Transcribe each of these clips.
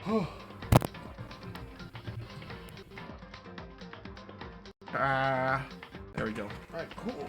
There we go. Alright, cool.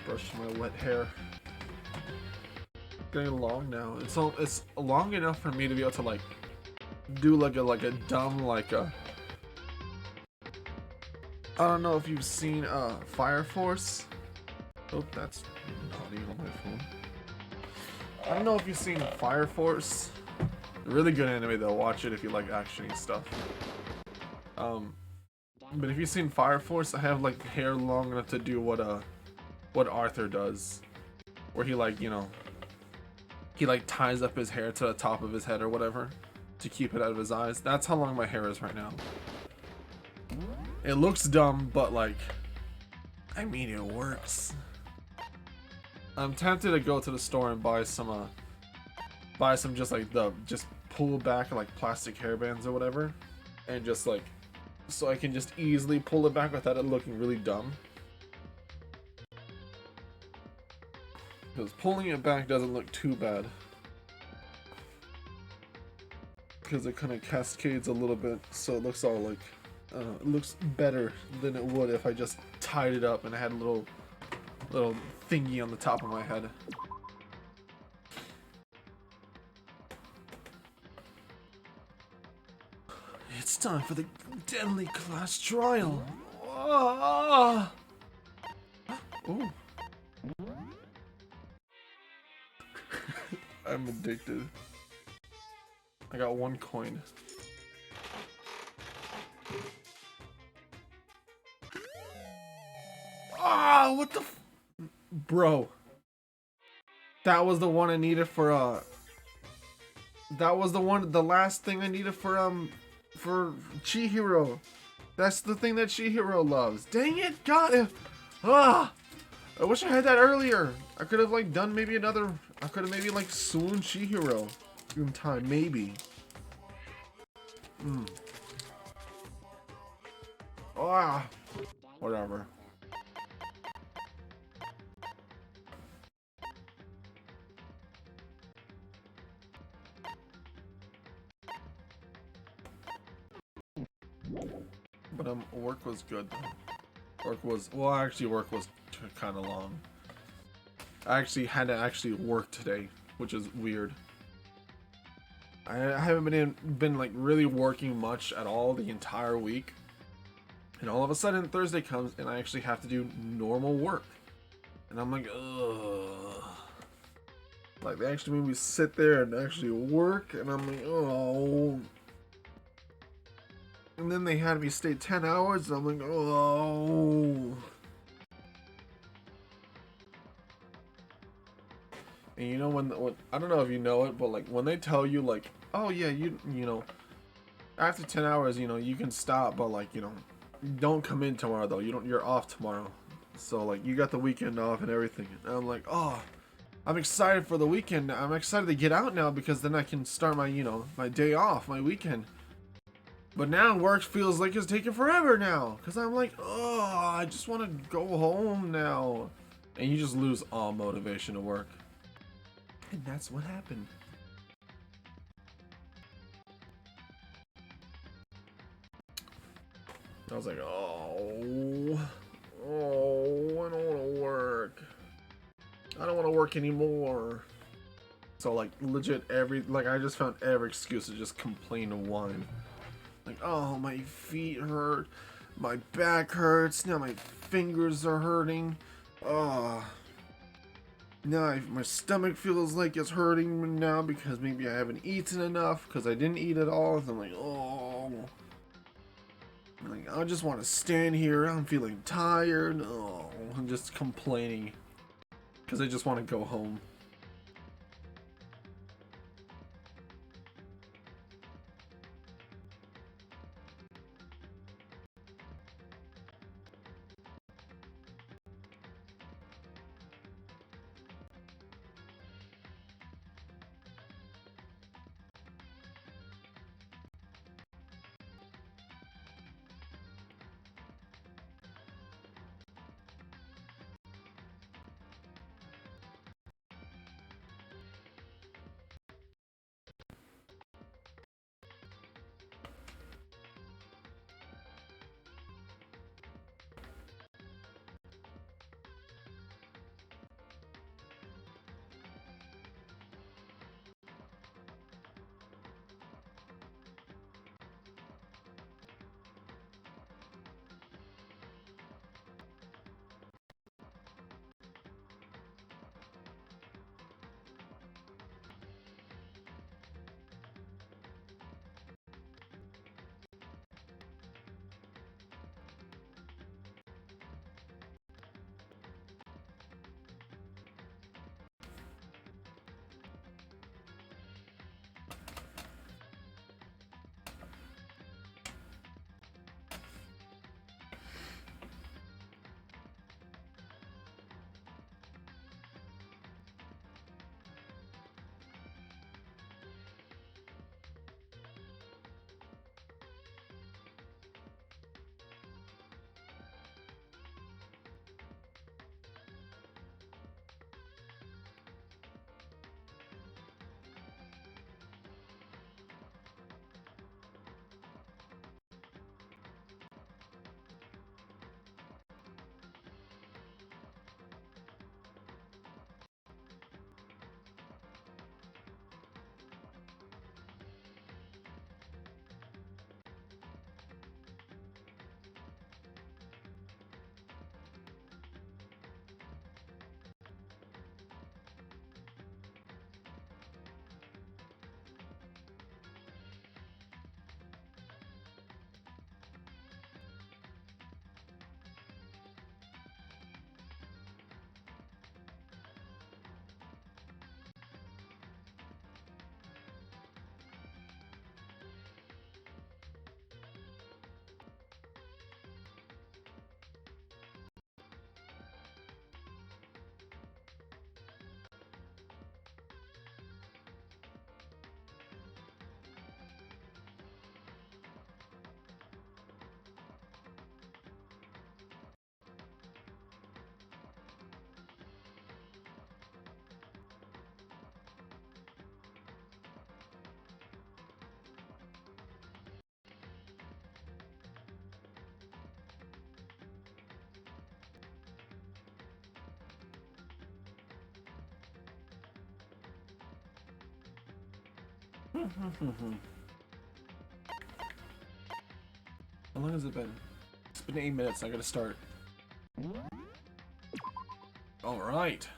Brush my wet hair. Getting long now. It's long enough for me to be able to like do like a dumb like a. I don't know if you've seen Fire Force. Oh, that's naughty on my phone. I don't know if you've seen Fire Force. Really good anime though. Watch it if you like actiony stuff. But if you've seen Fire Force, I have like hair long enough to do what Arthur does, where he like, you know, he like ties up his hair to the top of his head or whatever to keep it out of his eyes. That's how long my hair is right now. It looks dumb, but like, I mean, it works. I'm tempted to go to the store and buy some just like just pull back like plastic hairbands or whatever, and just like, so I can just easily pull it back without it looking really dumb. Because pulling it back doesn't look too bad. Because it kind of cascades a little bit, so it looks all like, it looks better than it would if I just tied it up and I had a little thingy on the top of my head. It's time for the deadly class trial. Ah! Ooh. I'm addicted. I got 1 coin. Ah, what the bro. That was the one I needed for that was the last thing I needed for Chihiro. That's the thing that Chihiro loves. Dang it, got it. Ah! I wish I had that earlier. I could have like done maybe another. I could have maybe like swooned Chihiro in time, maybe. Ah, whatever. But work was good though. Work was kind of long. I actually had to actually work today, which is weird. I haven't been like really working much at all the entire week, and all of a sudden Thursday comes and I actually have to do normal work, and I'm like, ugh. Like they actually made me sit there and actually work, and I'm like, oh. And then they had me stay 10 hours, and I'm like, oh. And you know when I don't know if you know it, but like when they tell you like, oh yeah, you know, after 10 hours, you know, you can stop, but like, you know, don't come in tomorrow though. You're off tomorrow. So like you got the weekend off and everything. And I'm like, oh, I'm excited for the weekend. I'm excited to get out now because then I can start my, you know, my day off, my weekend. But now work feels like it's taking forever now. Because I'm like, oh, I just want to go home now. And you just lose all motivation to work. And that's what happened. I was like, oh, I don't want to work. I don't want to work anymore. So like legit I just found every excuse to just complain and whine. Like, oh, my feet hurt, my back hurts, now my fingers are hurting. Oh. Now my stomach feels like it's hurting now because maybe I haven't eaten enough because I didn't eat at all. So I'm like, oh. Like, I just want to stand here. I'm feeling tired. Oh, I'm just complaining because I just want to go home. How long has it been? It's been 8 minutes. I gotta start. Alright.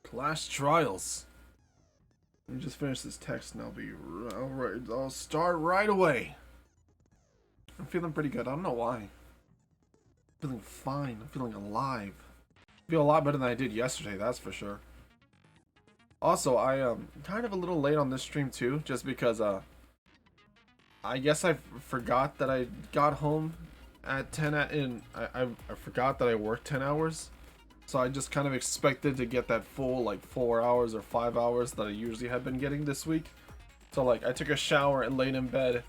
Class trials. Let me just finish this text and I'll be alright. I'll start right away. I'm feeling pretty good. I don't know why. I'm feeling fine. I'm feeling alive. I feel a lot better than I did yesterday, that's for sure. Also, I am kind of a little late on this stream too, just because I guess I forgot that I got home at 10 and I forgot that I worked 10 hours. So I just kind of expected to get that full like 4 hours or 5 hours that I usually have been getting this week. So like I took a shower and laid in bed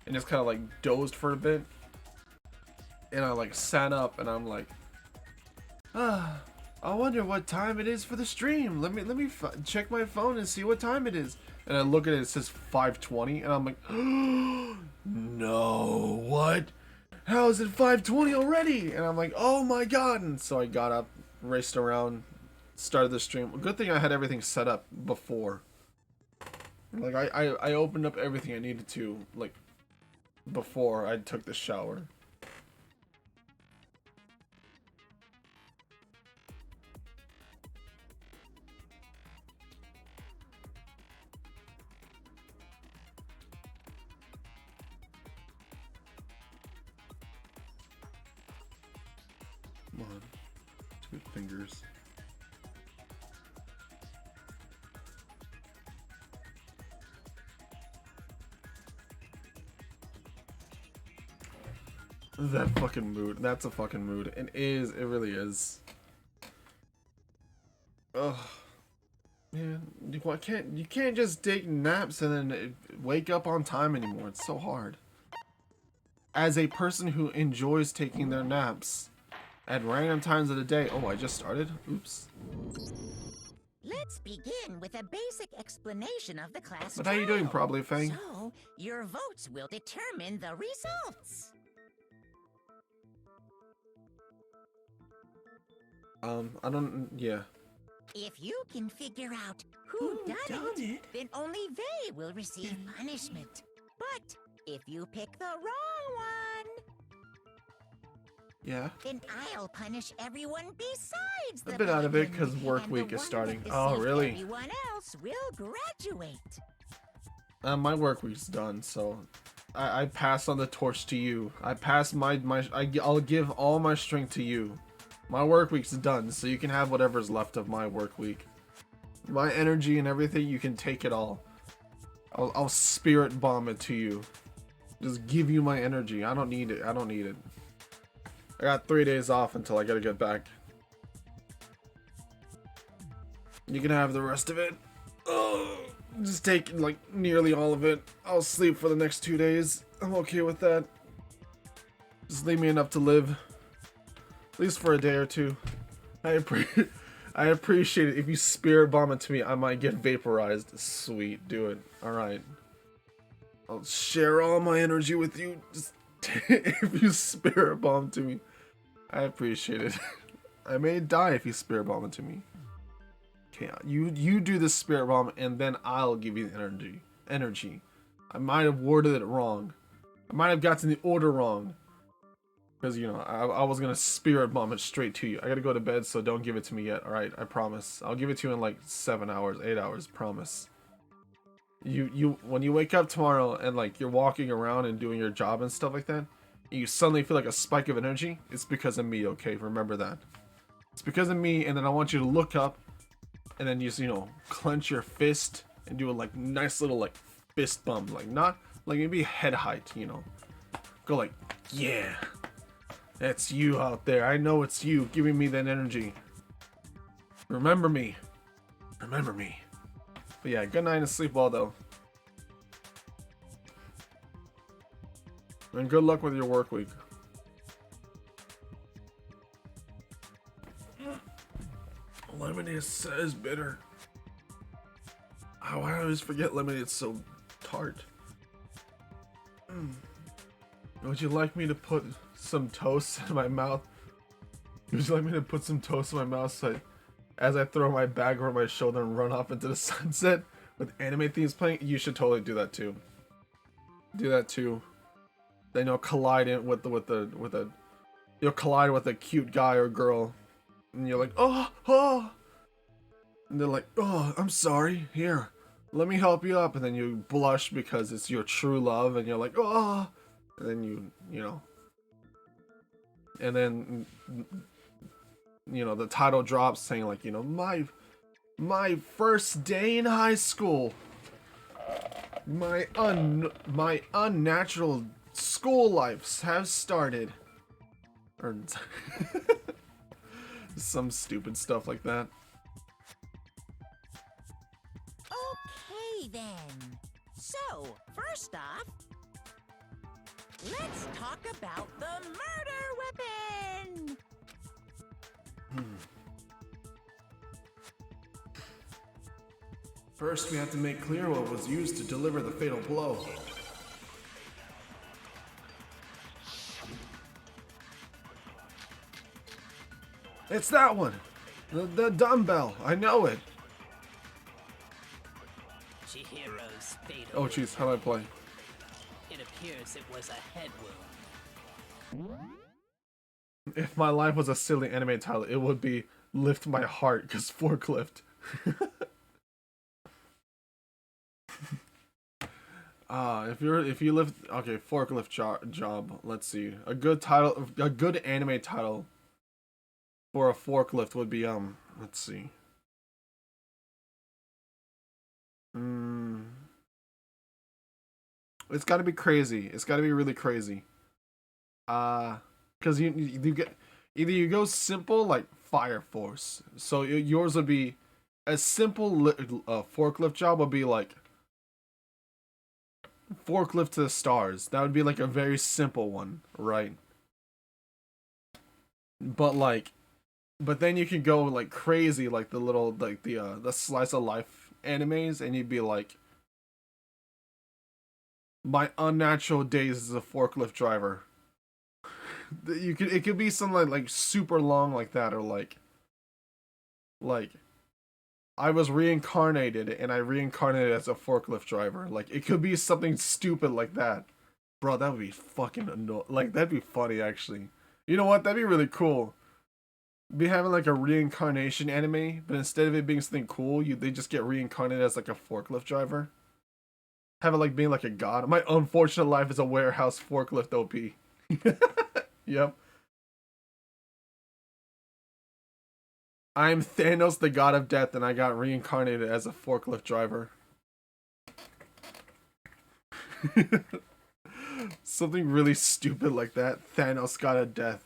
and just kind of like dozed for a bit. And I like sat up and I'm like, I wonder what time it is for the stream. Let me check my phone and see what time it is. And I look at it, it says 5:20 and I'm like, no, what? How is it 5:20 already? And I'm like, oh my god. And so I got up, raced around, started the stream. Good thing I had everything set up before. Like I opened up everything I needed to, like, before I took the shower. Come on. Good fingers. That fucking mood. That's a fucking mood. It is. It really is. Ugh. Man, you can't just take naps and then wake up on time anymore. It's so hard. As a person who enjoys taking their naps at random times of the day. Oh, I just started? Oops. Let's begin with a basic explanation of the class But how you doing, trial. probably, Fang? So, your votes will determine the results. Yeah. If you can figure out who done it, then only they will receive punishment. But if you pick the wrong one, Yeah. then I'll punish everyone besides the I've been out of it pelican, because work and week the is one starting. that Oh, deceived really? Everyone else will graduate. My work week's done, so I pass on the torch to you. I pass I'll give all my strength to you. My work week's done, so you can have whatever's left of my work week. My energy and everything, you can take it all. I'll spirit bomb it to you. Just give you my energy. I don't need it. I don't need it. I got 3 days off until I gotta get back. You can have the rest of it. Oh, just take like nearly all of it. I'll sleep for the next 2 days. I'm okay with that. Just leave me enough to live. At least for a day or two. I appreciate it. If you spirit bomb it to me, I might get vaporized. Sweet, do it. Alright. I'll share all my energy with you. Just if you spirit bomb to me. I appreciate it. I may die if you spirit bomb it to me. Okay, you do the spirit bomb and then I'll give you the energy. I might have worded it wrong. I might have gotten the order wrong. Because, you know, I was going to spirit bomb it straight to you. I got to go to bed, so don't give it to me yet, alright? I promise. I'll give it to you in like 7 hours, 8 hours, promise. When you wake up tomorrow and like you're walking around and doing your job and stuff like that, and you suddenly feel like a spike of energy, it's because of me, okay? Remember that. It's because of me, and then I want you to look up and then just, you know, clench your fist and do a like nice little like fist bump. Like not like maybe head height, you know. Go like, yeah. That's you out there. I know it's you giving me that energy. Remember me. Remember me. But yeah, good night and sleep well though. And good luck with your work week. Lemonade says bitter. Oh, I always forget lemonade's so tart. Would you like me to put some toast in my mouth? Would you like me to put some toast in my mouth so as I throw my bag over my shoulder and run off into the sunset? with anime themes playing, you should totally do that too. Do that too. Then you'll collide in with you'll collide with a cute guy or girl, and you're like, oh, oh, and they're like, oh, I'm sorry. Here, let me help you up, and then you blush because it's your true love, and you're like, oh, and then you know, and then the title drops saying like, my first day in high school. My unnatural school lives have started. Or some stupid stuff like that. Okay then. So, first off, let's talk about the murder weapon. First, we have to make clear what was used to deliver the fatal blow. It's that one! The dumbbell! I know it! Chihiro's fatal. Oh jeez, how do I play? It appears it was a head wound. If my life was a silly anime title, it would be Lift My Heart, cause forklift. If you lift, okay, forklift job. Let's see. A good anime title for a forklift would be let's see. It's got to be crazy. It's got to be really crazy. Cuz you get either you go simple like Fire Force. So yours would be a simple forklift job would be like Forklift to the Stars. That would be like a very simple one, right? But then you could go like crazy, like the slice of life animes, and you'd be like, my unnatural days as a forklift driver. It could be something like super long like that, or like I was reincarnated and I reincarnated as a forklift driver. Like, it could be something stupid like that. Bro, that would be fucking annoying. Like, that'd be funny, actually. You know what? That'd be really cool. Be having, like, a reincarnation anime, but instead of it being something cool, they just get reincarnated as, like, a forklift driver. Have it, like, being, like, a god. My unfortunate life is a warehouse forklift OP. Yep. I'm Thanos, the god of death, and I got reincarnated as a forklift driver. Something really stupid like that. Thanos, god of death.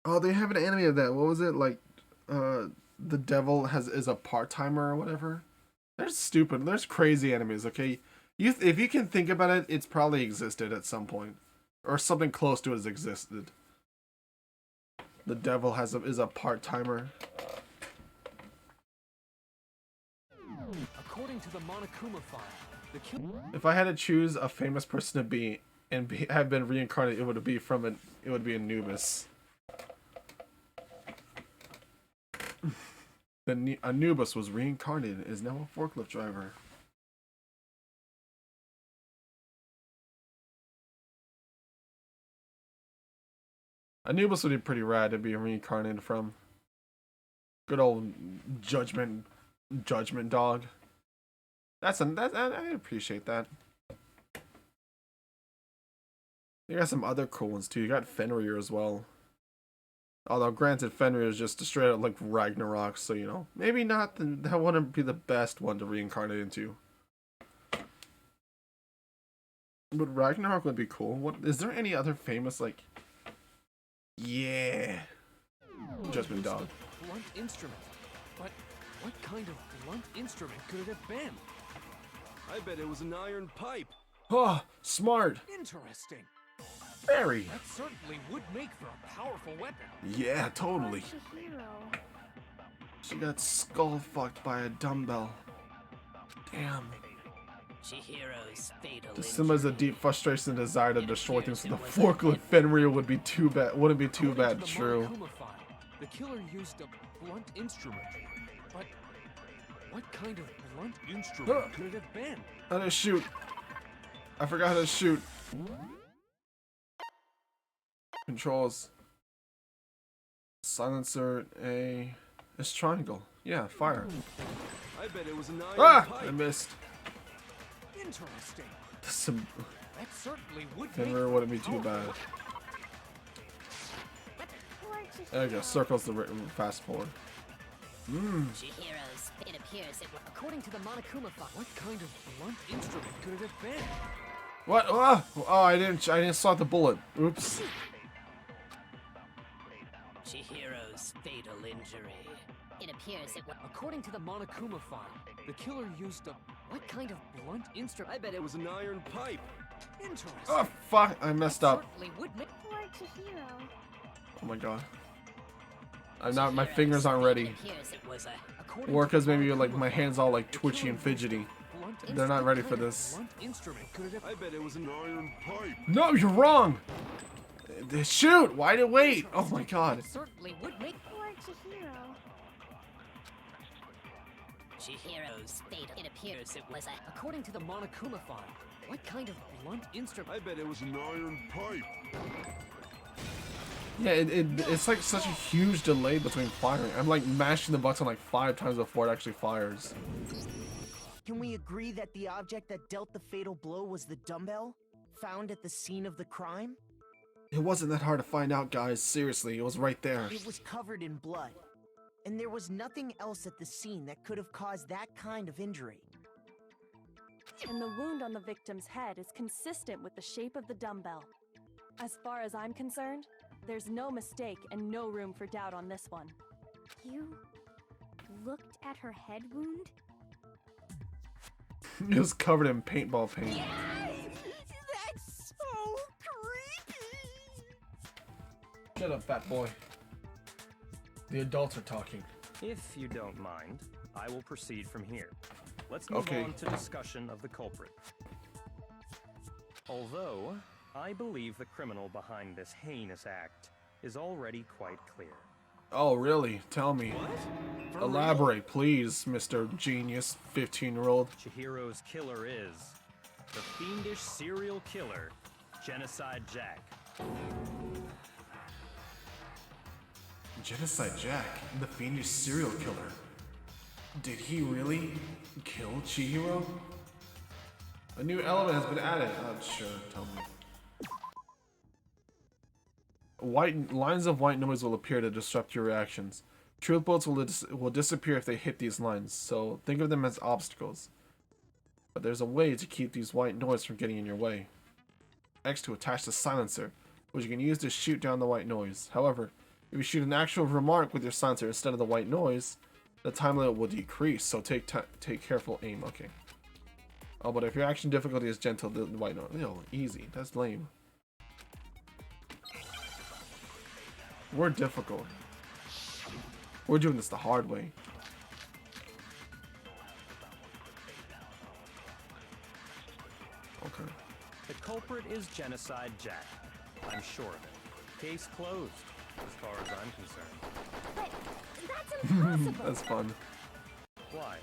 Oh, they have an anime of that. What was it? Like, the devil is a part-timer or whatever? There's stupid. There's crazy enemies, okay? If you can think about it, it's probably existed at some point. Or something close to it has existed. The devil is a part-timer. According to the Monokuma file, if I had to choose a famous person to be and have been reincarnated, it would be Anubis. Anubis was reincarnated and is now a forklift driver. Anubis would be pretty rad to be reincarnated from. Good old judgment dog. I appreciate that. You got some other cool ones too. You got Fenrir as well. Although granted, Fenrir is just straight up like Ragnarok, so you know, maybe not that wouldn't be the best one to reincarnate into. But Ragnarok would be cool. What is there any other famous like? Yeah. Judgment dog. Blunt instrument. But what kind of blunt instrument could it have been? I bet it was an iron pipe. Oh, smart. Interesting. Very. That certainly would make for a powerful weapon. Yeah, totally. She got skull fucked by a dumbbell. Damn. Chihiro's fatal. This symbolizes a deep frustration and desire to destroy things with a forklift. Fenrir would be too bad. Wouldn't be too bad. True. The killer used a blunt instrument. But What kind of blunt instrument could it have been? How to shoot? I forgot how to shoot. Controls. Silencer A. It's triangle. Yeah, fire. I bet it was an iron Ah! pipe. I missed. Interesting. Some That certainly would camera wouldn't be too bad. There you go. Circles the fast forward. Chihiro's, it appears it was. According to the Monokuma file, What kind of blunt instrument could it have been? What? Oh, I didn't slot the bullet. Oops. Chihiro's fatal injury. It appears it was. According to the Monokuma file, the killer used a what kind of blunt instrument? I bet it was an iron pipe. Interesting. Oh fuck! I messed up. certainly would make. Poor Chihiro. Oh my god. I'm not. My fingers aren't ready. It appears it was a. According Or to because the maybe like Monokuma my file, hands all like the twitchy killer and fidgety. used a blunt They're not ready what for kind of this. Blunt instrument could it have? I bet it was an iron pipe. No, you're wrong. Shoot! Why did it wait? Oh my god. Certainly would make. Poor Chihiro. Chihiro's fatal. It appears it was a. According to the Monokuma file, what kind of blunt instrument? I bet it was an iron pipe. Yeah, it's like such a huge delay between firing. I'm like mashing the button like 5 times before it actually fires. Can we agree that the object that dealt the fatal blow was the dumbbell found at the scene of the crime? It wasn't that hard to find out, guys. Seriously, it was right there. It was covered in blood, and there was nothing else at the scene that could have caused that kind of injury. And the wound on the victim's head is consistent with the shape of the dumbbell. As far as I'm concerned, there's no mistake and no room for doubt on this one. You looked at her head wound? It was covered in paintball paint. That's so creepy. Shut up, fat boy. The adults are talking. If you don't mind, I will proceed from here. Let's move Okay. on to discussion of the culprit. Although, I believe the criminal behind this heinous act is already quite clear. Oh, really? Tell me. What? Elaborate, please, Mr. Genius 15-year-old. Chihiro's killer is the fiendish serial killer, Genocide Jack. Genocide Jack, the fiendish serial killer. Did he really kill Chihiro? A new element has been added. Oh, sure, tell me. Lines of white noise will appear to disrupt your reactions. Truth bullets will disappear if they hit these lines, so think of them as obstacles. But there's a way to keep these white noise from getting in your way. X to attach the silencer, which you can use to shoot down the white noise. However, if you shoot an actual remark with your silencer instead of the white noise, the time limit will decrease, so take careful aim. Okay. Oh, but if your action difficulty is gentle, the white noise. Ew, easy. That's lame. We're difficult. We're doing this the hard way. Okay. The culprit is Genocide Jack. I'm sure of it. Case closed, as far as I'm concerned. But that's impossible. That's fun. Why?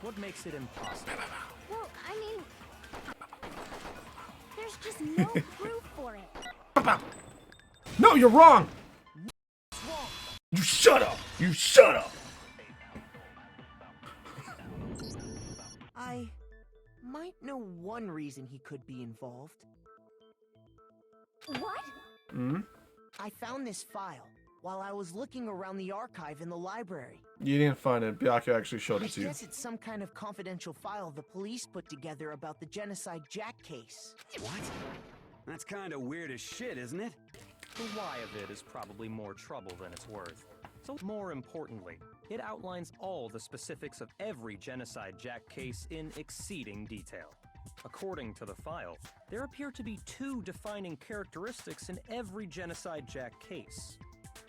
What makes it impossible? Well, I mean, there's just no proof for it. No, you're wrong! You shut up! You shut up! I might know one reason he could be involved. What? Hmm? I found this file while I was looking around the archive in the library. You didn't find it. Byakuya actually showed I it to you. guess it's some kind of confidential file the police put together about the Genocide Jack case. What? That's kind of weird as shit, isn't it? The why of it is probably more trouble than it's worth. So more importantly, it outlines all the specifics of every Genocide Jack case in exceeding detail. According to the file, there appear to be 2 defining characteristics in every Genocide Jack case.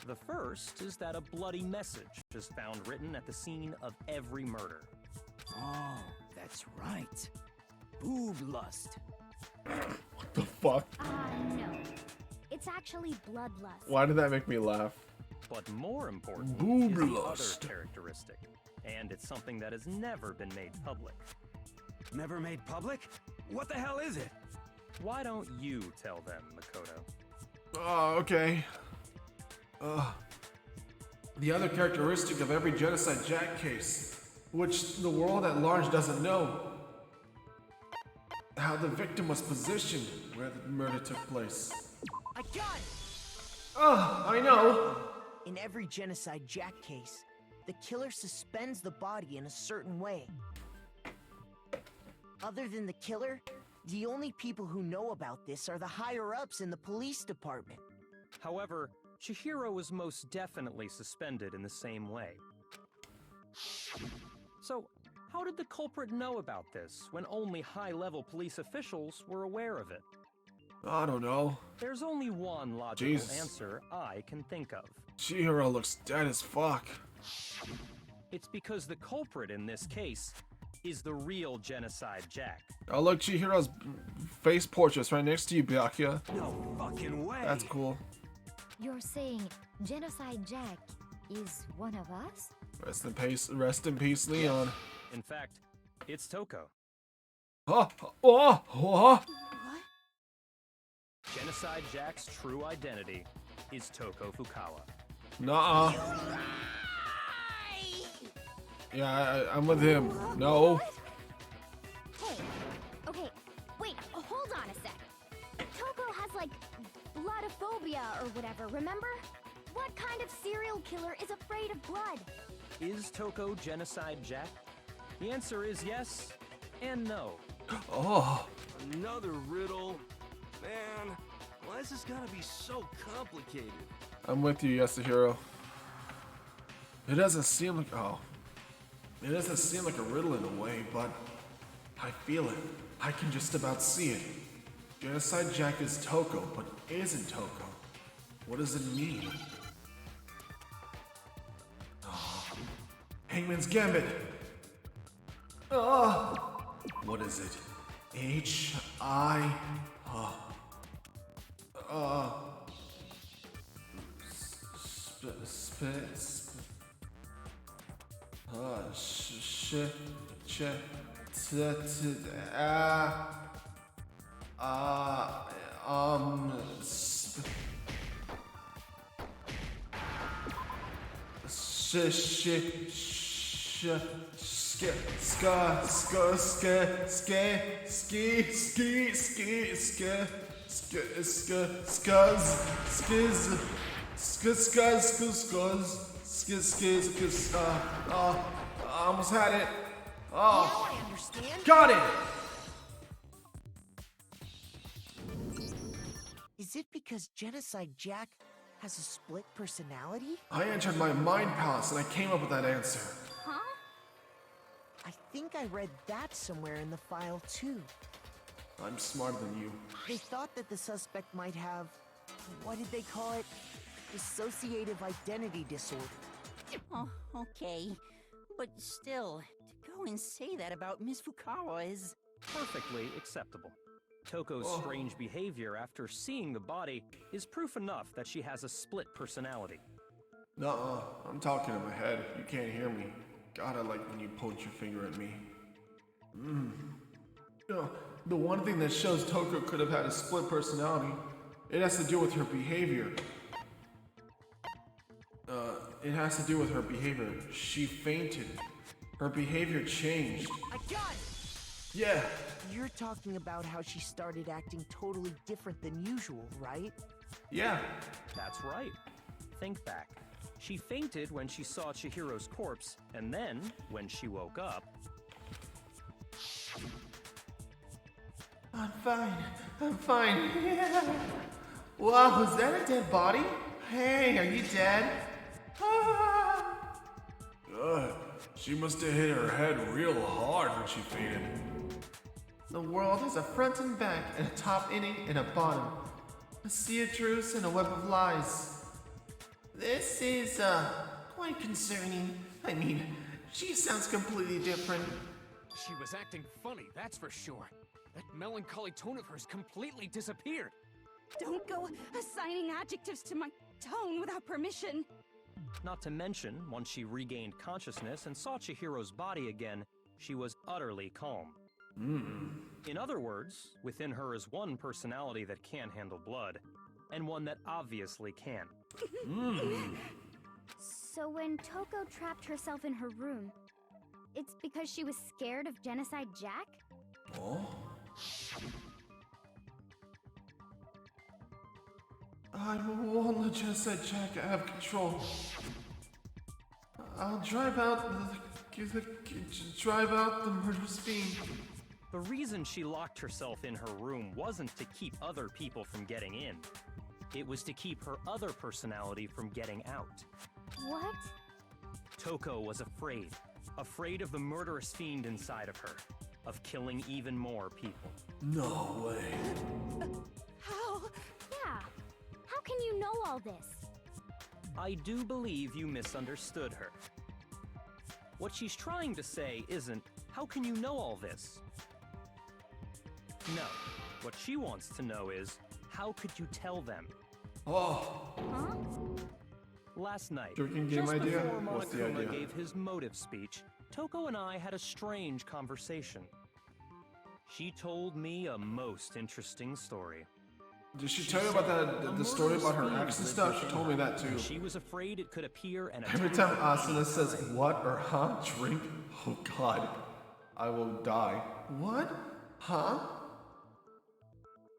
The first is that a bloody message is found written at the scene of every murder. Oh, that's right. Boob lust. What the fuck? No. It's actually bloodlust. Why did that make me laugh? But more importantly Boob is the lust. other characteristic, and it's something that has never been made public. Never made public? What the hell is it? Why don't you tell them, Makoto? Oh, okay. The other characteristic of every Genocide Jack case, which the world at large doesn't know, how the victim was positioned where the murder took place. I got it! I know! In every Genocide Jack case, the killer suspends the body in a certain way. Other than the killer, the only people who know about this are the higher-ups in the police department. However, Chihiro was most definitely suspended in the same way. So, how did the culprit know about this when only high-level police officials were aware of it? I don't know. There's only one logical Jesus. answer I can think of. Chihiro looks dead as fuck. It's because the culprit in this case is the real Genocide Jack. Oh look, Chihiro's face portrait's right next to you, Byakuya. No fucking way. That's cool. You're saying Genocide Jack is one of us? Rest in peace, Leon. In fact, it's Toko. What? Genocide Jack's true identity is Toko Fukawa. Nuh-uh. Yeah, I'm with him. No. Hey, okay, wait, hold on a sec. Toko has like bloodophobia or whatever, remember? What kind of serial killer is afraid of blood? Is Toko Genocide Jack? The answer is yes and no. Oh. Another riddle. Man, why is this gotta be so complicated? I'm with you, Yasuhiro. It doesn't seem like a riddle in a way, but I feel it. I can just about see it. Genocide Jack is Toko, but isn't Toko. What does it mean? Oh. Hangman's Gambit. What is it? H-I... I almost had it. Oh, Now I understand. got it. Is it because Genocide Jack has a split personality? I entered my mind palace and I came up with that answer. Huh? I think I read that somewhere in the file too. I'm smarter than you. They thought that the suspect might have, what did they call it? Dissociative identity disorder. Oh, okay. But still, to go and say that about Miss Fukawa is... Perfectly acceptable. Toko's strange behavior after seeing the body is proof enough that she has a split personality. Nuh-uh. I'm talking in my head. You can't hear me. God, I like when you point your finger at me. The one thing that shows Toko could have had a split personality, it has to do with her behavior. It has to do with her behavior. She fainted. Her behavior changed. I got it! Yeah. You're talking about how she started acting totally different than usual, right? Yeah. That's right. Think back. She fainted when she saw Chihiro's corpse, and then, when she woke up... I'm fine. Wow, is that a dead body? Hey, are you dead? She must have hit her head real hard when she fainted. The world has a front and back, and a top inning and a bottom. A sea of truths and a web of lies. This is, quite concerning. I mean, she sounds completely different. She was acting funny, that's for sure. That melancholy tone of hers completely disappeared. Don't go assigning adjectives to my tone without permission. Not to mention, once she regained consciousness and saw Chihiro's body again, she was utterly calm. In other words, within her is one personality that can't handle blood, and one that obviously can. So when Toko trapped herself in her room, it's because she was scared of Genocide Jack? Oh? I won't let Genocide Jack have control. I'll drive out the murderous fiend. The reason she locked herself in her room wasn't to keep other people from getting in. It was to keep her other personality from getting out. What? Toko was afraid. Afraid of the murderous fiend inside of her. Of killing even more people. No way. How? Yeah. How can you know all this? I do believe you misunderstood her. What she's trying to say isn't, how can you know all this? No. What she wants to know is, how could you tell them? Oh. Huh? Last night, Drinking game just idea? before What's the Monokuma idea? gave his motive speech, Toko and I had a strange conversation. She told me a most interesting story. Did she tell you about the story about her ex and stuff? She told me that too. She was afraid it could appear and Every time Asuna says what or huh, drink, oh god, I will die. What? Huh?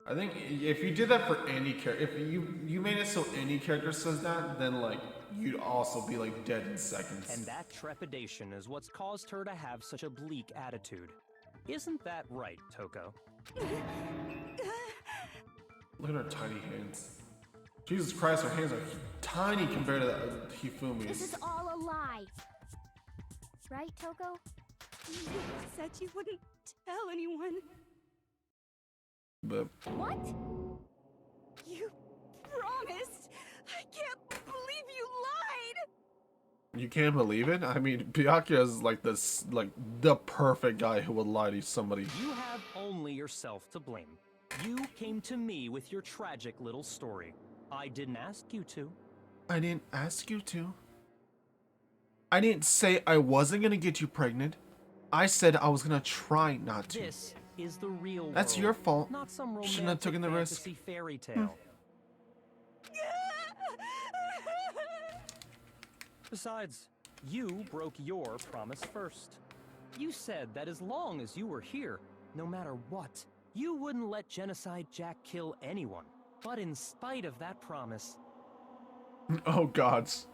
I think if you did that for any character, if you made it so any character says that, then like you'd also be like dead in seconds. And that trepidation is what's caused her to have such a bleak attitude. Isn't that right, Toko? Look at her tiny hands. Jesus Christ, her hands are tiny compared to that Hifumi's. This is all a lie. Right, Toko? You said you wouldn't tell anyone. But What? You promised. I can't believe you lied. you can't believe it? I mean, Byakuya is like this, like the perfect guy who would lie to somebody. You have only yourself to blame. You came to me with your tragic little story. I didn't ask you to. I didn't ask you to. I didn't say I wasn't gonna get you pregnant. I said I was gonna try not to. This is the real world. That's your fault. Not some romantic Shouldn't have taken the risk. fantasy fairy tale. Besides, you broke your promise first. You said that as long as you were here, no matter what, you wouldn't let Genocide Jack kill anyone. But in spite of that promise... Oh gods.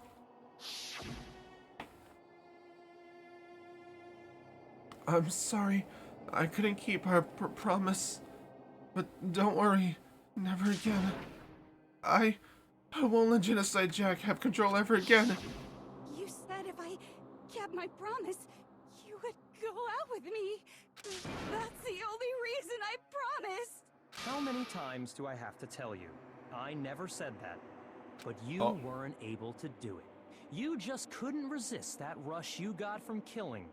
I'm sorry. I couldn't keep our promise. But don't worry. Never again. I won't let Genocide Jack have control ever again. You said if I kept my promise, you would go out with me. That's the only reason I promised. How many times do I have to tell you? I never said that. But you weren't able to do it. You just couldn't resist that rush you got from killing,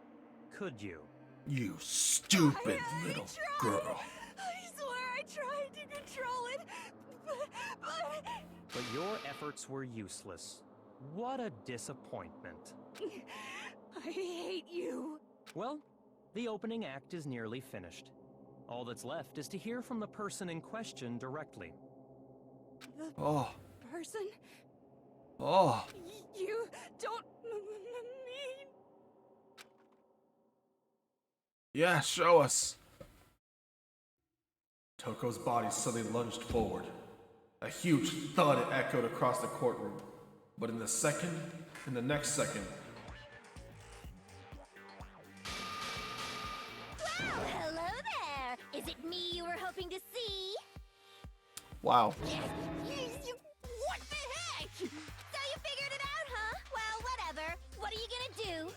could you? You stupid little girl. I swear I tried to control it, But your efforts were useless. What a disappointment. I hate you. Well, the opening act is nearly finished. All that's left is to hear from the person in question directly. The person? Oh. You don't mean... Yeah, show us. Toko's body suddenly lunged forward. A huge thud echoed across the courtroom. But in the next second... Well, hello there! Is it me you were hoping to see? Wow. What the heck? So you figured it out, huh? Well, whatever. What are you gonna do?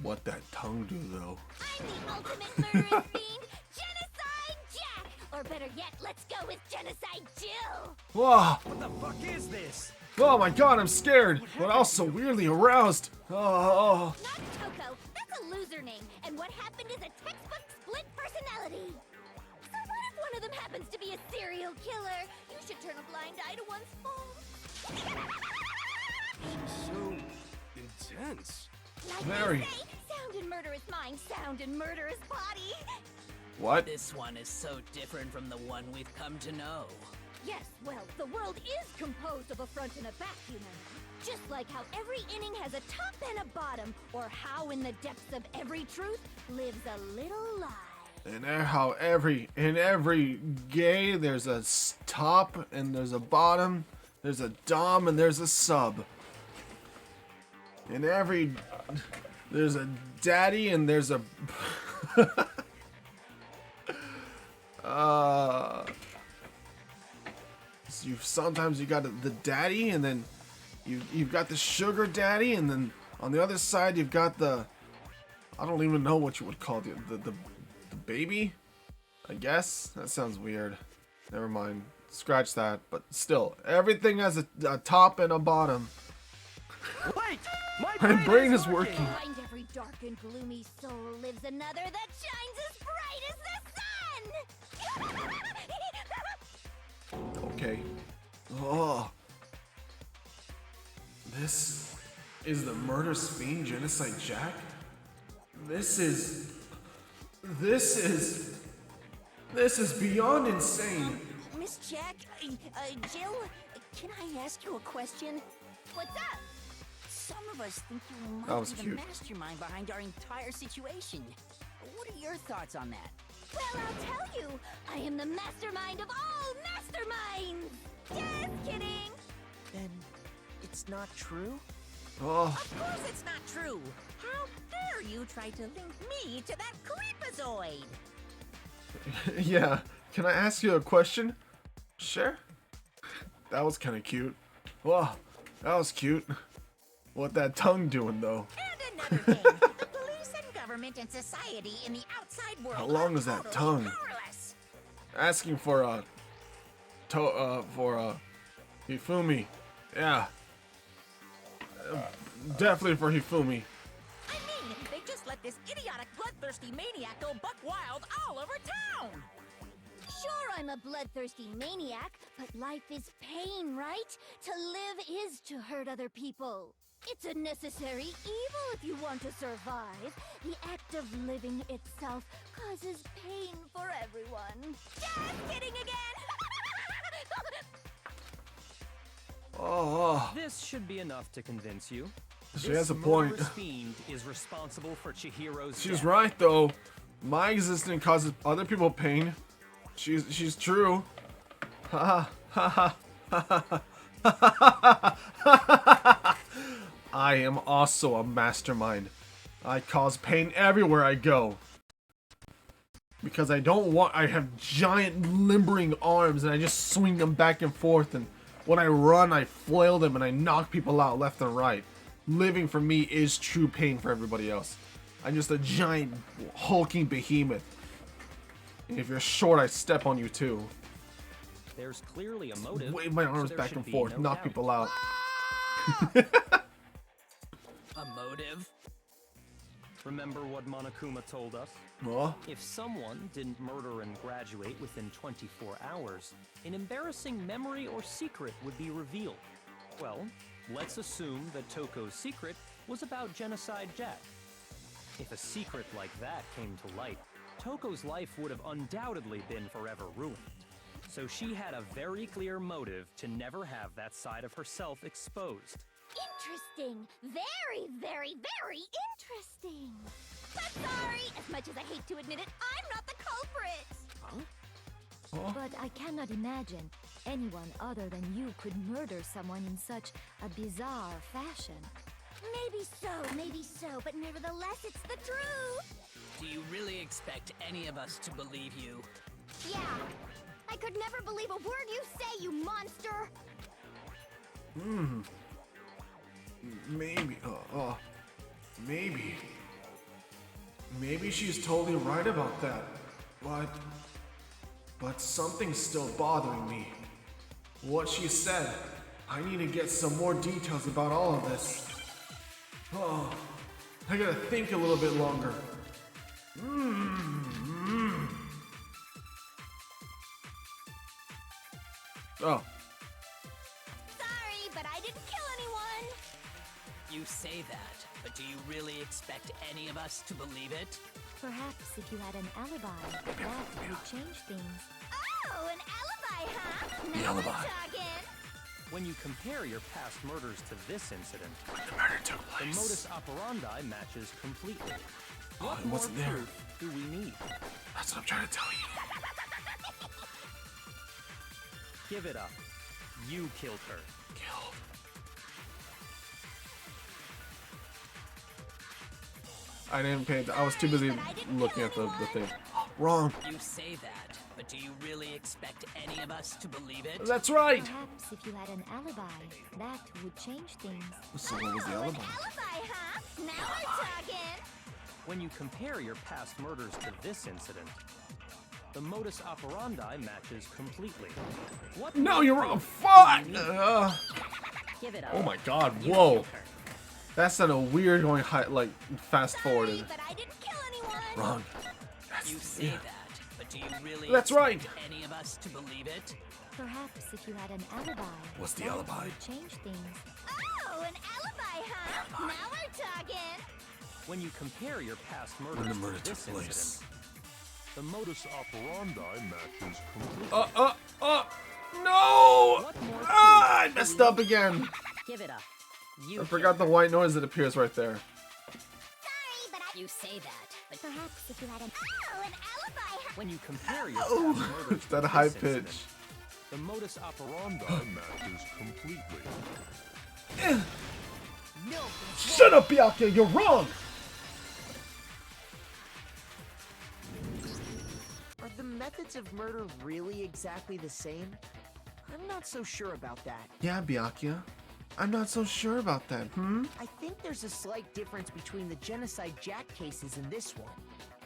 What that tongue do, though? I'm the ultimate murderous fiend, Genocide Jack! Or better yet, let's go with Genocide Jill! Whoa! What the fuck is this? Oh my god, I'm scared, but also weirdly aroused. Oh. Not Toko. That's a loser name. And what happened is a textbook split personality. So what if one of them happens to be a serial killer? You should turn a blind eye to one's faults. She's so intense. Like Very. they say, sound in murderous mind, sound in murderous body. What? This one is so different from the one we've come to know. Yes, well, the world is composed of a front and a back, you know. Just like how every inning has a top and a bottom, or how in the depths of every truth lives a little lie. And how in every gay there's a top and there's a bottom, there's a dom and there's a sub. In every there's a daddy and there's a so sometimes you got the daddy, and then you've got the sugar daddy, and then on the other side you've got the, I don't even know what you would call the baby, I guess. That sounds weird. Never mind. Scratch that. But still, everything has a top and a bottom. Wait! My brain is working. Behind every dark and gloomy soul lives another that shines as bright as the sun. Okay. Oh. This is the Murder Fiend Genocide Jack? This is beyond insane. Miss Jack, Jill, can I ask you a question? What's up? Some of us think you That might was be cute. the mastermind behind our entire situation. What are your thoughts on that? Well, I'll tell you. I am the mastermind of all masterminds. Just kidding. Then it's not true? Oh. Of course it's not true. How dare you try to link me to that creepazoid? Yeah. Can I ask you a question? Sure. That was kind of cute. Wow. That was cute. What that tongue doing though? And another thing, the police and government and society in the outside world. How long are is that totally tongue? powerless. Asking for Hifumi. Yeah. Definitely for Hifumi. I mean, they just let this idiotic, bloodthirsty maniac go buck wild all over town. Sure, I'm a bloodthirsty maniac, but life is pain, right? To live is to hurt other people. It's a necessary evil if you want to survive. The act of living itself causes pain for everyone. Just kidding again! Oh. This should be enough to convince you. She This has a point. murderous fiend is responsible for Chihiro's She's death. right though. My existence causes other people pain. She's true. Ha ha ha ha. I am also a mastermind. I cause pain everywhere I go. Because I have giant limbering arms and I just swing them back and forth, and when I run I flail them and I knock people out left and right. Living for me is true pain for everybody else. I'm just a giant hulking behemoth. And if you're short, I step on you too. There's clearly a motive. Wave my so arms there back should and be forth, no knock doubt. people out. A motive? Remember what Monokuma told us? Huh? If someone didn't murder and graduate within 24 hours, an embarrassing memory or secret would be revealed. Well, let's assume that Toko's secret was about Genocide Jack. If a secret like that came to light, Toko's life would have undoubtedly been forever ruined. So she had a very clear motive to never have that side of herself exposed. Interesting. Very, very, very interesting. But sorry, as much as I hate to admit it, I'm not the culprit. Huh? But I cannot imagine anyone other than you could murder someone in such a bizarre fashion. Maybe so, but nevertheless, it's the truth. Do you really expect any of us to believe you? Yeah. I could never believe a word you say, you monster. Maybe. Maybe she's totally right about that. But something's still bothering me. What she said. I need to get some more details about all of this. Oh, I gotta think a little bit longer. Oh, Sorry, but I didn't kill anyone. You say that, but do you really expect any of us to believe it? Perhaps if you had an alibi, that would change things. Oh, an alibi, huh? The Now alibi. we're talking. When you compare your past murders to this incident, The murder took the place. modus operandi matches completely. Oh, What it more wasn't there. proof do we need? That's what I'm trying to tell you. Give it up. You killed her. Killed. I didn't pay. I was too busy looking at the thing. Wrong. You say that, but do you really expect any of us to believe it? That's right. Perhaps if you had an alibi, that would change things. So what was the Oh, an alibi? alibi, huh? Now we're talking. When you compare your past murders to this incident, the modus operandi matches completely. What No, more you're proof wrong. do Fuck. we need? Give it up. Oh my God. You Whoa. killed her. That sounded weird going high, like fast forwarded. But I didn't kill anyone. Wrong. You say that, but do you really That's right. expect any of us to believe it? Perhaps if you had an alibi, What's the that alibi? would change things. Oh, an alibi, huh? Now we're talking. When you compare your past murders When the to murder this took place. incident, the modus operandi matches completely. No! What more Ah, I proof do messed we up need? again. Give it up. You I forgot the white noise that appears right there. Sorry, but You say that, but Perhaps if you had an Oh, an alibi, huh? When you compare your Oh, past murders that to high this incident, pitch. the modus operandi matches completely. No. Shut up, Byakuya. You're wrong. Are the methods of murder really exactly the same? I'm not so sure about that. Yeah, Byakuya. I'm not so sure about that. I think there's a slight difference between the Genocide Jack cases and this one.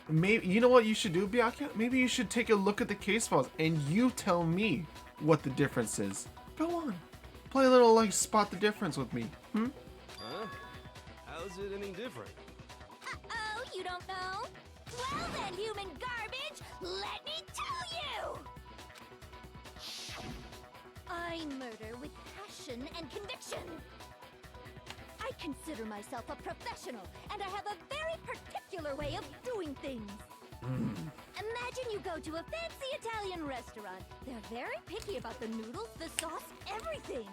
Maybe you know what you should do, Byakuya? Maybe you should take a look at the case files and you tell me what the difference is. Go on. Play a little like spot the difference with me. Huh? How's it any different? Uh-oh, you don't know? Well then, human garbage, let me tell you! I murder with passion and conviction. I consider myself a professional, and I have a very particular way of doing things. Imagine you go to a fancy Italian restaurant. They're very picky about the noodles, the sauce, everything.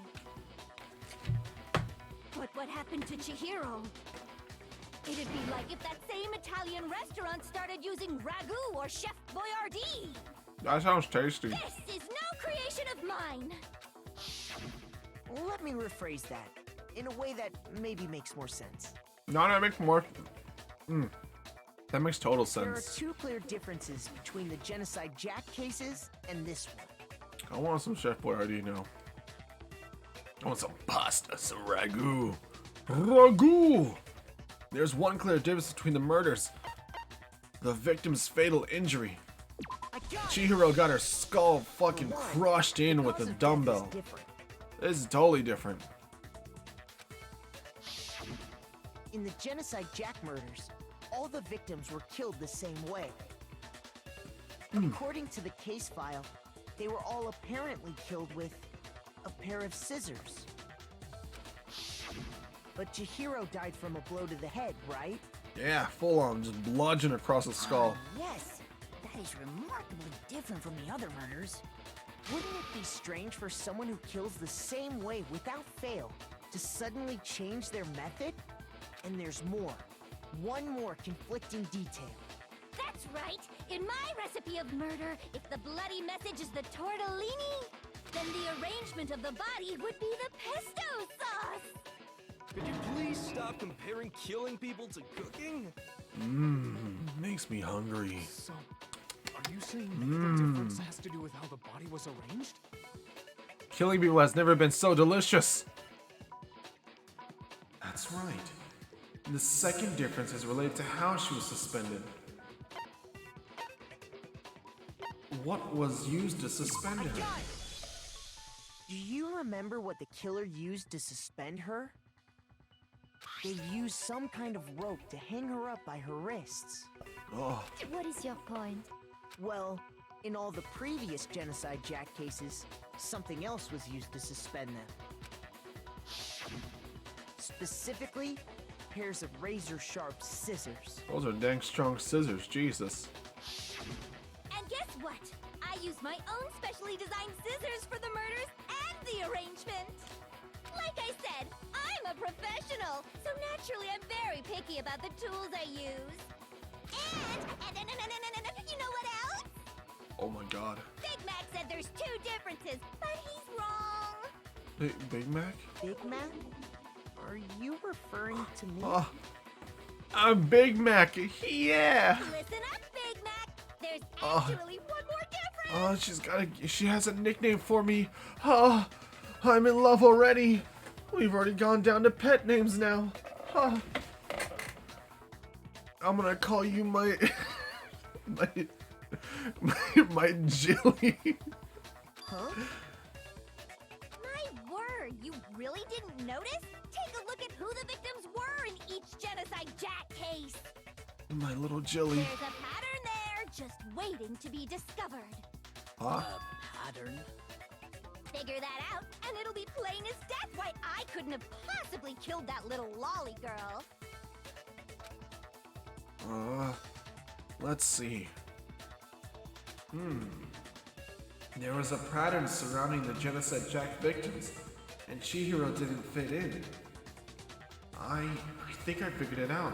But what happened to Chihiro? It'd be like if that same Italian restaurant started using ragu or Chef Boyardee. That sounds tasty. This is no creation of mine. Let me rephrase that in a way that maybe makes more sense. No, that makes more. That makes total There are sense. two clear differences between the Genocide Jack cases and this one. I want some Chef Boyardee now. I want some pasta, some ragu. Ragu! There's one clear difference between the murders. The victim's fatal injury. Chihiro got her skull fucking crushed in with a dumbbell. This is totally different. In the Genocide Jack murders, all the victims were killed the same way. According to the case file, they were all apparently killed with a pair of scissors. But Chihiro died from a blow to the head, right? Yeah, full on, just bludgeon across the skull. Yes, that is remarkably different from the other murders. Wouldn't it be strange for someone who kills the same way without fail to suddenly change their method? And there's more. One more conflicting detail. That's right. In my recipe of murder, if the bloody message is the tortellini, then the arrangement of the body would be the pesto sauce. Could you please stop comparing killing people to cooking? Makes me hungry. So, are you saying the difference has to do with how the body was arranged? Killing people has never been so delicious. That's right. The second difference is related to how she was suspended. What was used to suspend her? Do you remember what the killer used to suspend her? They used some kind of rope to hang her up by her wrists. Oh, What is your point? Well, in all the previous Genocide Jack cases, something else was used to suspend them. Specifically, pairs of razor-sharp scissors. Those are dang strong scissors, Jesus. And guess what? I used my own specially designed scissors for the murders and the arrangement. Like I said, I'm a professional, so naturally I'm very picky about the tools I use. And you know what else? Oh my god. Big Mac said there's 2 differences, but he's wrong. Hey, Big Mac? Big Mac? Are you referring to me? I'm Big Mac. Yeah. Listen up, Big Mac. There's actually one more difference. She has a nickname for me. I'm in love already. We've already gone down to pet names now. I'm gonna call you my my Jilly. Huh? My word, you really didn't notice? Take a look at who the victims were in each Genocide Jack case. My little Jilly. There's a pattern there, just waiting to be discovered. Huh? Pattern? Figure that out, and it'll be plain as death why I couldn't have possibly killed that little lolly girl. Let's see. There was a pattern surrounding the Genocide Jack victims, and Chihiro didn't fit in. I think I figured it out.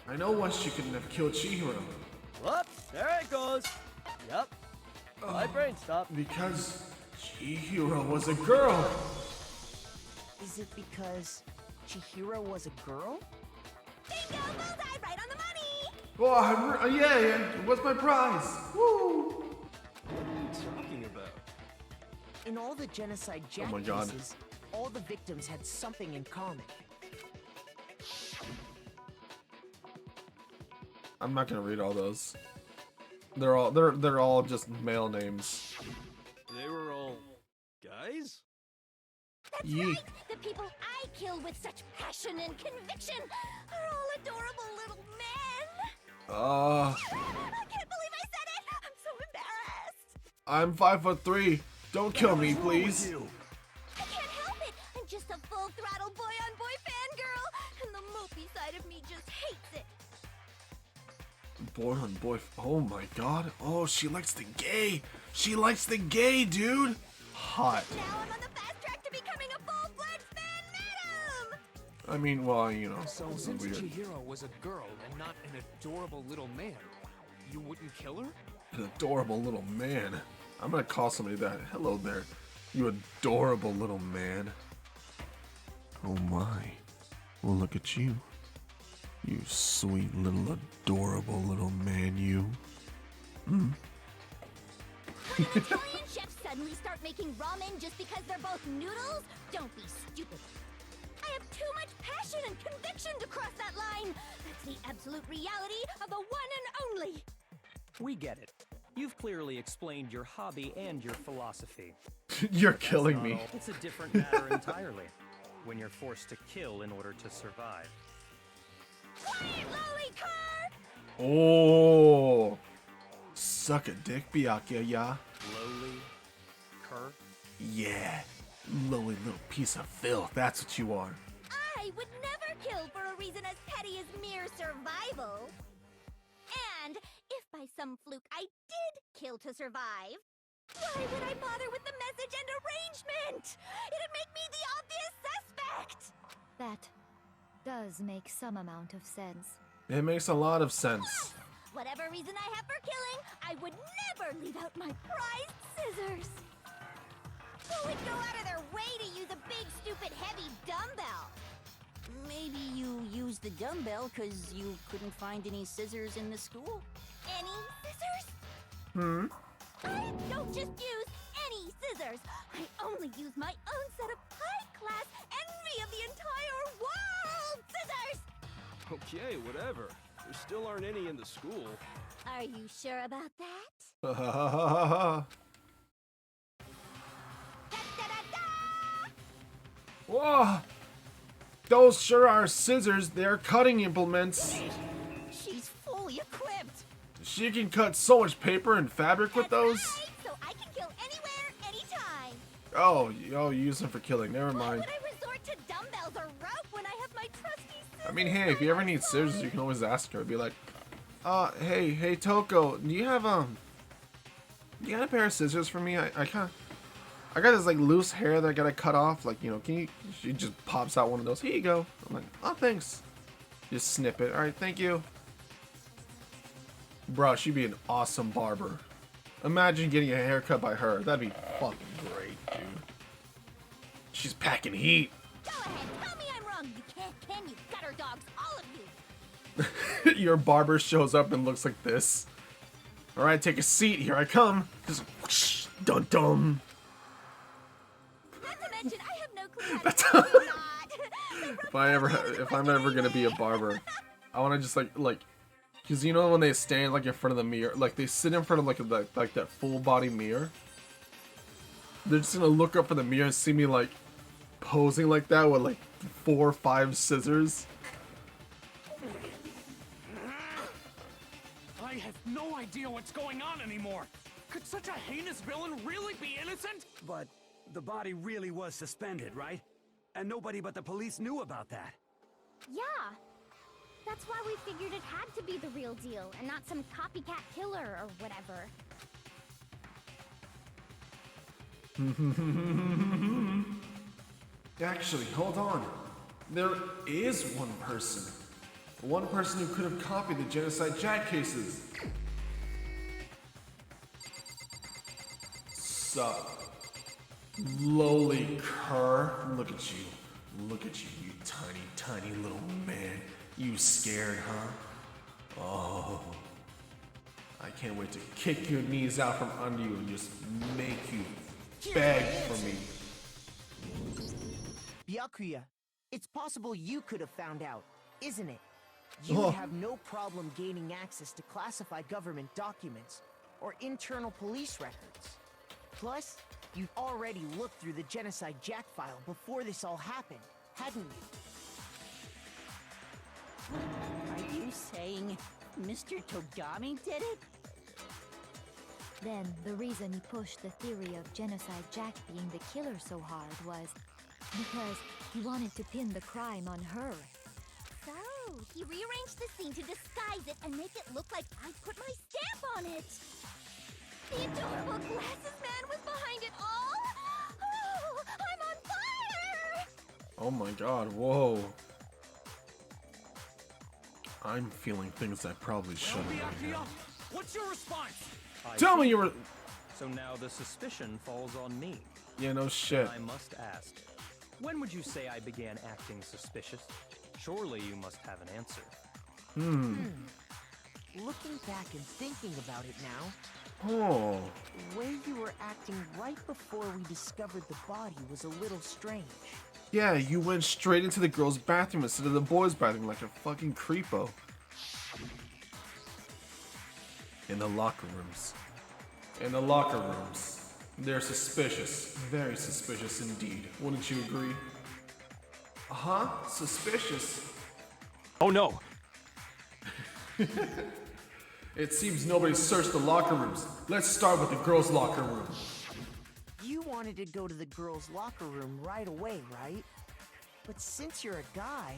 I know why she couldn't have killed Chihiro. Whoop, there it goes. Yep. My brain stopped. Because Chihiro was a girl. Is it because Chihiro was a girl? Bingo! Bullseye! Right on the money! Oh, yeah, what's my prize? Woo! What are you talking about? In all the Genocide Jack Oh my God. cases, all the victims had something in common. I'm not gonna read all those. They're all just male names. They were all guys? That's right! The people I kill with such passion and conviction are all adorable little men! I can't believe I said it! I'm so embarrassed! I'm 5'3". Don't kill me, please. I can't help it! I'm just a full-throttle boy-on-boy fangirl, and the mopey side of me just hates it. Boy on boy. Oh my god. Oh, she likes the gay. She likes the gay, dude. Hot. Now I'm on the fast track to becoming a full-fledged fan madam! I mean, well, you know, So this is since weird. Chihiro was a girl and not an adorable little man, you wouldn't kill her? An adorable little man. I'm gonna call somebody that. Hello there, you adorable little man. Oh my. Well, look at you. You sweet little adorable little man, you. When Italian chefs suddenly start making ramen just because they're both noodles, don't be stupid. I have too much passion and conviction to cross that line. That's the absolute reality of the one and only. We get it. You've clearly explained your hobby and your philosophy. You're killing Not me. all. It's a different matter entirely. When you're forced to kill in order to survive. Quiet, lolly car! Oh. Suck a dick, Byakuya, yeah. Lowly. Cur. Yeah. Lowly little piece of filth. That's what you are. I would never kill for a reason as petty as mere survival. And if by some fluke I did kill to survive, why would I bother with the message and arrangement? It'd make me the obvious suspect! That does make some amount of sense. It makes a lot of sense. Whatever reason I have for killing, I would never leave out my prized scissors. Who would go out of their way to use a big, stupid, heavy dumbbell? Maybe you used the dumbbell because you couldn't find any scissors in the school? Any scissors? I don't just use any scissors. I only use my own set of high-class envy of the entire world scissors! Okay, whatever. There still aren't any in the school. Are you sure about that? Whoa! Those sure are scissors. They're cutting implements. She's fully equipped. She can cut so much paper and fabric with those. Right, so I can kill anywhere, anytime. Oh, you use them for killing. Never Why mind. would I resort to dumbbells or rope when I have I mean, hey, if you ever need scissors, you can always ask her. Be like, hey, Toko, do you have, you got a pair of scissors for me? I got this, like, loose hair that I gotta cut off. Like, you know, she just pops out one of those. Here you go. I'm like, oh, thanks. Just snip it. Alright, thank you. Bro, she'd be an awesome barber. Imagine getting a haircut by her. That'd be fucking great, dude. She's packing heat. Go ahead, tell me I'm wrong. You can't, can you? Gutter dogs, all of you. Your barber shows up and looks like this. Alright, take a seat. Here I come. Just whoosh, dun dun. Not to mention, I have no clue how to If I'm ever gonna be a barber, I wanna just like cause you know when they stand like in front of the mirror, like they sit in front of like that full body mirror. They're just gonna look up in the mirror and see me like posing like that with like 4 or 5 scissors. I have no idea what's going on anymore. Could such a heinous villain really be innocent? But the body really was suspended, right? And nobody but the police knew about that. Yeah. That's why we figured it had to be the real deal and not some copycat killer or whatever. Actually, hold on. There is one person. One person who could have copied the Genocide Jack cases. Sup? Lowly cur. Look at you. Look at you, you tiny, tiny little man. You scared, huh? Oh. I can't wait to kick your knees out from under you and just make you beg for me. Byakuya, it's possible you could have found out, isn't it? You would have no problem gaining access to classified government documents or internal police records. Plus, you've already looked through the Genocide Jack file before this all happened, hadn't you? Are you saying Mr. Togami did it? Then, the reason he pushed the theory of Genocide Jack being the killer so hard was because he wanted to pin the crime on her. So, he rearranged the scene to disguise it and make it look like I put my stamp on it. The adorable glasses man was behind it all. Oh, I'm on fire! Oh my god, whoa. I'm feeling things I probably shouldn't. What's your response? Tell me you were. So now the suspicion falls on me. Yeah, no shit. I must ask, when would you say I began acting suspicious? Surely you must have an answer. Looking back and thinking about it now, Oh. the way you were acting right before we discovered the body was a little strange. Yeah, you went straight into the girls' bathroom instead of the boys' bathroom like a fucking creepo. In the locker rooms. In the locker rooms. They're suspicious. Very suspicious indeed. Wouldn't you agree? Huh? Suspicious? Oh no! It seems nobody searched the locker rooms. Let's start with the girls' locker room. You wanted to go to the girls' locker room right away, right? But since you're a guy...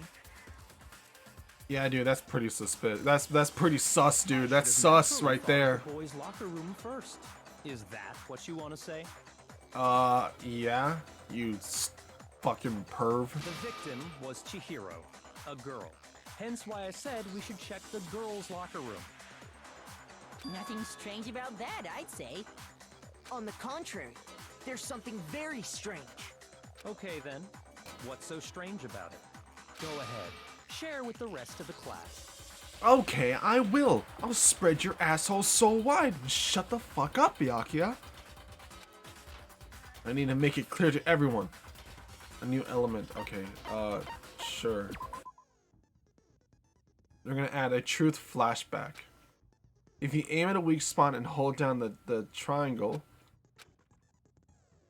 Yeah, dude, that's pretty suspicious. That's pretty sus, dude. That's sus right there. The boys' locker room first. Is that what you want to say? Yeah. You fucking perv. The victim was Chihiro, a girl. Hence why I said we should check the girls' locker room. Nothing strange about that, I'd say. On the contrary, there's something very strange. Okay then, what's so strange about it? Go ahead, share with the rest of the class. Okay, I will. I'll spread your asshole so wide. Shut the fuck up, Byakuya. I need to make it clear to everyone. A new element. Okay, sure. They're gonna add a truth flashback. If you aim at a weak spot and hold down the triangle,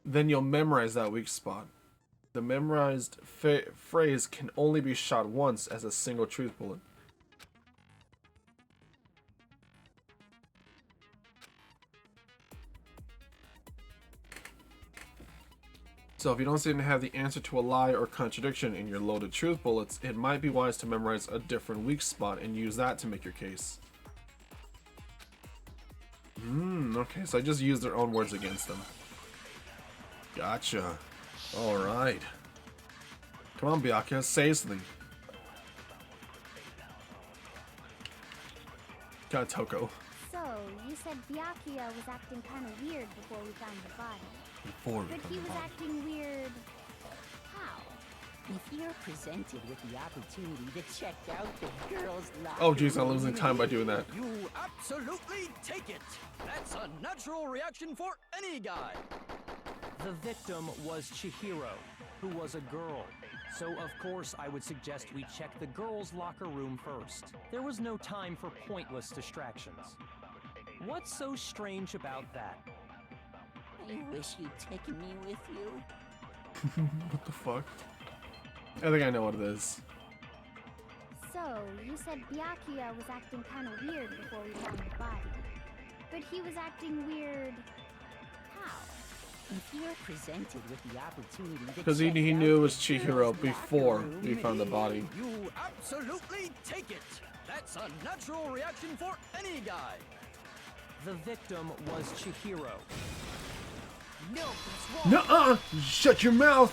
then you'll memorize that weak spot. The memorized phrase can only be shot once as a single truth bullet. So if you don't seem to have the answer to a lie or contradiction in your loaded truth bullets, it might be wise to memorize a different weak spot and use that to make your case. Okay, so I just used their own words against them. Gotcha. Alright. Come on, Byakuya, say something. Got Toko. So, you said Byakuya was acting kind of weird before we found the body. But he was acting weird... how? If you're presented with the opportunity to check out the girls' locker Oh jeez, I'm losing time by doing that. You absolutely take it. That's a natural reaction for any guy. The victim was Chihiro, who was a girl. So of course I would suggest we check the girls' locker room first. There was no time for pointless distractions. What's so strange about that? I wish you'd taken me with you. What the fuck? I think I know what it is. So, you said Byakuya was acting kind of weird before we found the body. But he was acting weird... how? If you're presented with the opportunity to Because he knew it was Chihiro before we found the body. You absolutely take it. That's a natural reaction for any guy. The victim was Chihiro. No, that's wrong. Nuh-uh! Shut your mouth!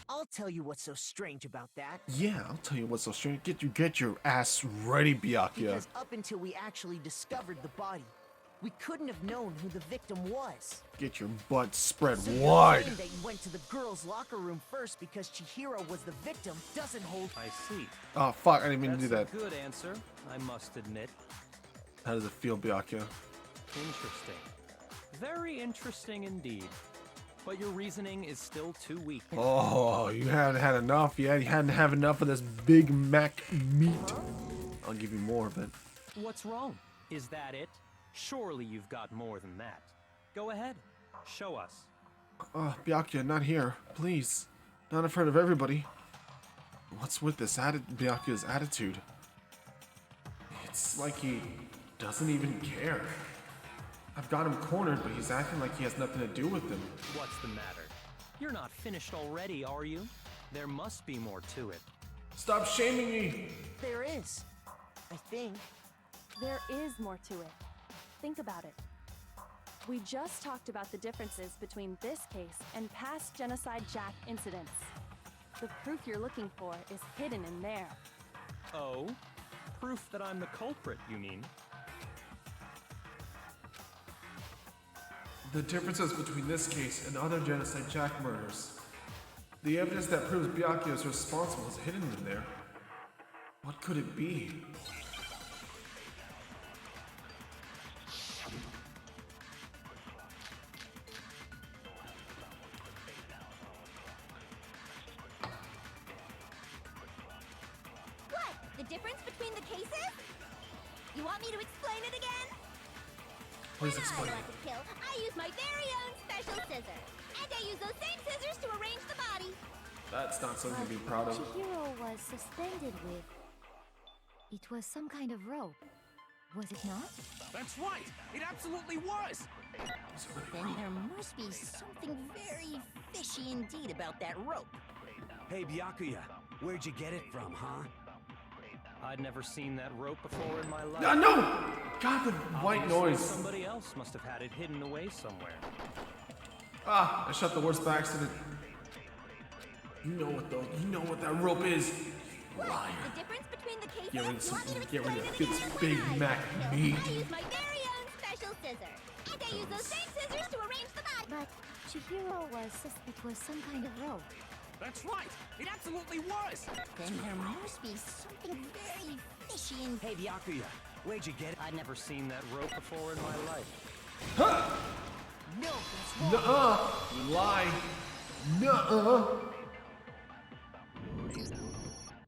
I'll tell you what's so strange about that. Yeah, I'll tell you what's so strange. Get your ass ready, Byakuya. Because up until we actually discovered the body, we couldn't have known who the victim was. Get your butt spread So wide. saying that you went to the girls' locker room first because Chihiro was the victim doesn't hold. I see. Oh fuck, I didn't mean to do that. That's a good answer, I must admit. How does it feel, Byakuya? Interesting. Very interesting indeed. But your reasoning is still too weak. Oh, you haven't had enough yet. You hadn't have enough of this Big Mac meat. I'll give you more of it. What's wrong? Is that it? Surely you've got more than that. Go ahead. Show us. Byakuya, not here. Please. Not in front of everybody. What's with this Byakuya's attitude? It's like he doesn't even care. I've got him cornered, but he's acting like he has nothing to do with them. What's the matter? You're not finished already, are you? There must be more to it. Stop shaming me! There is. I think. There is more to it. Think about it. We just talked about the differences between this case and past Genocide Jack incidents. The proof you're looking for is hidden in there. Oh? Proof that I'm the culprit, you mean? The differences between this case and other Genocide Jack murders. The evidence that proves Byakuya is responsible is hidden in there. What could it be? What? The difference between the cases? You want me to explain it again? Please When explain. I want to kill, I use my very own special scissors. And I use those same scissors to arrange the body. That's not something to be proud of. Chihiro was suspended with... It was some kind of rope. Was it not? That's right! It absolutely was! Then there must be something very fishy indeed about that rope. Hey, Byakuya, where'd you get it from, huh? I'd never seen that rope before in my life. No! God, the white Obviously, noise. Somebody else must have had it hidden away somewhere. I shot the worst by accident. You know what that rope is. What? Liar. The difference between the cases? Get rid of You want me to get rid explain of it this again? Big When Mac I want to meat. kill, I use my very own special scissors. And I use those same scissors to arrange the body. But Chihiro was... It was some kind of rope. That's right! It absolutely was! Then there must be something very fishy in... Hey, Byakuya, where'd you get it? I'd never seen that rope before in my life. No, that's wrong. Nuh-uh. You lie. Nuh-uh.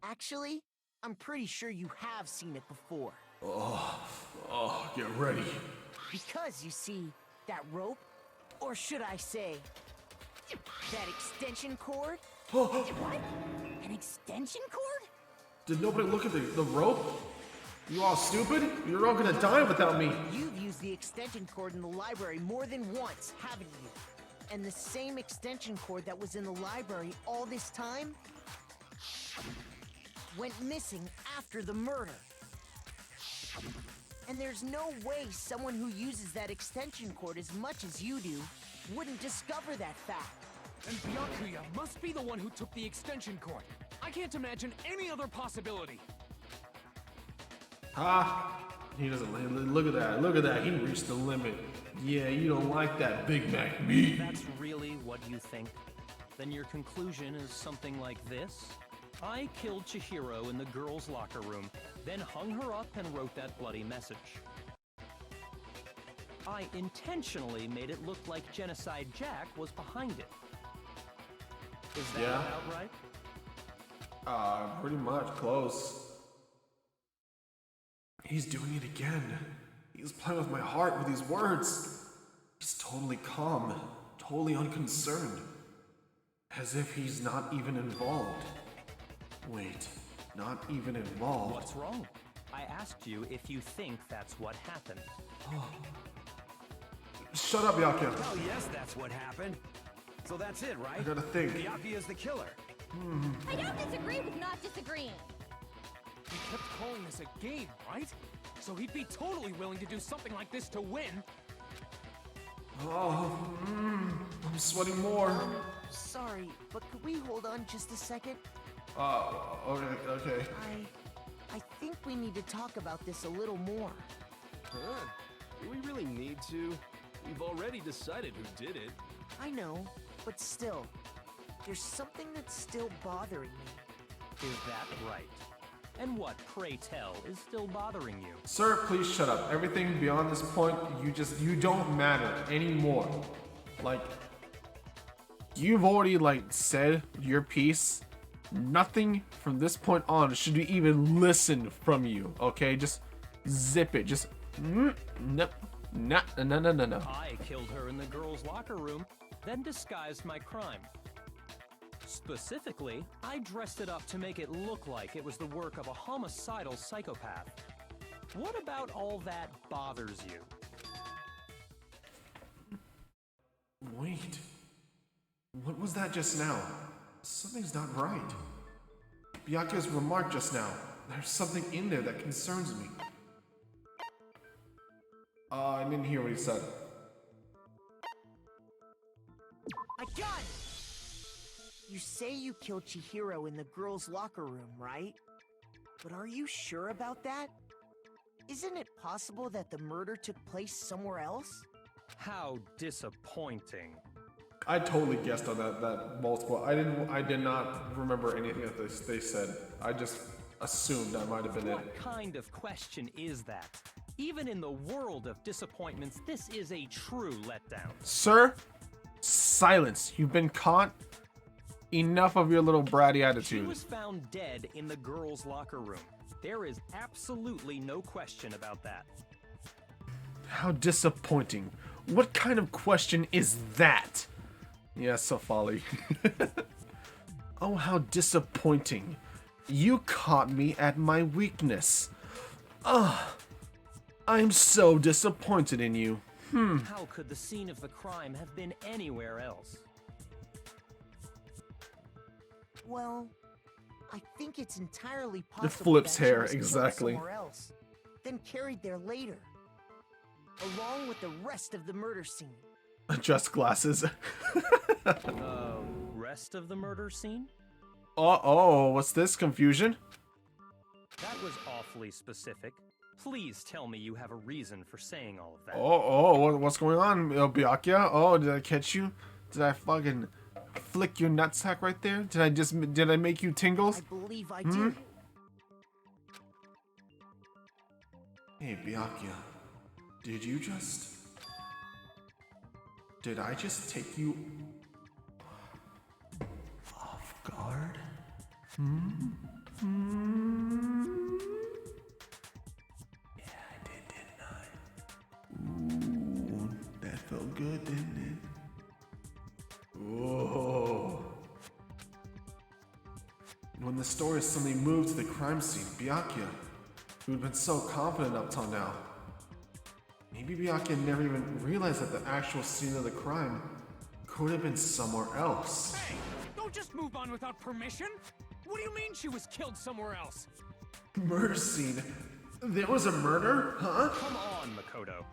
Actually, I'm pretty sure you have seen it before. Oh, get ready. Because, you see, that rope, or should I say, that extension cord? What? An extension cord? Did nobody look at the rope? You all stupid? You're all gonna die without me. You've used the extension cord in the library more than once, haven't you? And the same extension cord that was in the library all this time went missing after the murder. And there's no way someone who uses that extension cord as much as you do wouldn't discover that fact. And Byakuya must be the one who took the extension cord. I can't imagine any other possibility. Ah, he doesn't. Look at that. Look at that. He reached the limit. Yeah, you don't like that Big Mac meat. That's really what you think? Then your conclusion is something like this? I killed Chihiro in the girls' locker room, then hung her up and wrote that bloody message. I intentionally made it look like Genocide Jack was behind it. Is that about right? Pretty much close. He's doing it again. He's playing with my heart with these words. He's totally calm, totally unconcerned. As if he's not even involved. Wait, not even involved? What's wrong? I asked you if you think that's what happened. Shut up, Byakuya. Oh yes, that's what happened. So that's it, right? I gotta think. Byakuya's the killer. I don't disagree with not disagreeing. He kept calling this a game, right? So he'd be totally willing to do something like this to win. Oh, I'm sweating more. Sorry, but could we hold on just a second? Okay. I think we need to talk about this a little more. Huh? Do we really need to? We've already decided who did it. I know, but still, there's something that's still bothering me. Is that right? And what, pray tell, is still bothering you? Sir, please shut up. Everything beyond this point, you don't matter anymore. Like, you've already, said your piece. Nothing from this point on should we even listen from you, okay? Just zip it. Just, no. I killed her in the girls' locker room, then disguised my crime. Specifically, I dressed it up to make it look like it was the work of a homicidal psychopath. What about all that bothers you? Wait. What was that just now? Something's not right. Byakuya's remark just now. There's something in there that concerns me. I didn't hear what he said. I got it! You say you killed Chihiro in the girls' locker room, right? But are you sure about that? Isn't it possible that the murder took place somewhere else? How disappointing. I totally guessed on that multiple. I did not remember anything that they said. I just assumed that might have been it. What kind of question is that? Even in the world of disappointments, this is a true letdown. Sir, silence. You've been caught. Enough of your little bratty attitude. She was found dead in the girls' locker room. There is absolutely no question about that. How disappointing. What kind of question is that? Yes, Sofali. Oh, how disappointing. You caught me at my weakness. Ugh. I'm so disappointed in you. How could the scene of the crime have been anywhere else? Well, I think it's entirely possible The Flip's that hair, she was exactly. killed somewhere else, then carried there later, along with the rest of the murder scene. Just glasses. Rest of the murder scene? Oh, what's this? Confusion? That was awfully specific. Please tell me you have a reason for saying all of that. What's going on, Byakuya? Oh, did I catch you? Did I fucking flick your nutsack right there? Did I make you tingles? I believe I did. Hey, Byakuya. Did I just take you off guard? Yeah, I did, didn't I? Ooh, that felt good, didn't it? Whoa. When the story suddenly moved to the crime scene, Byakuya, who'd been so confident up till now. Maybe Byakuya never even realized that the actual scene of the crime could have been somewhere else. Hey, don't just move on without permission. What do you mean she was killed somewhere else? Murder scene? There was a murder? Huh? Come on, Makoto.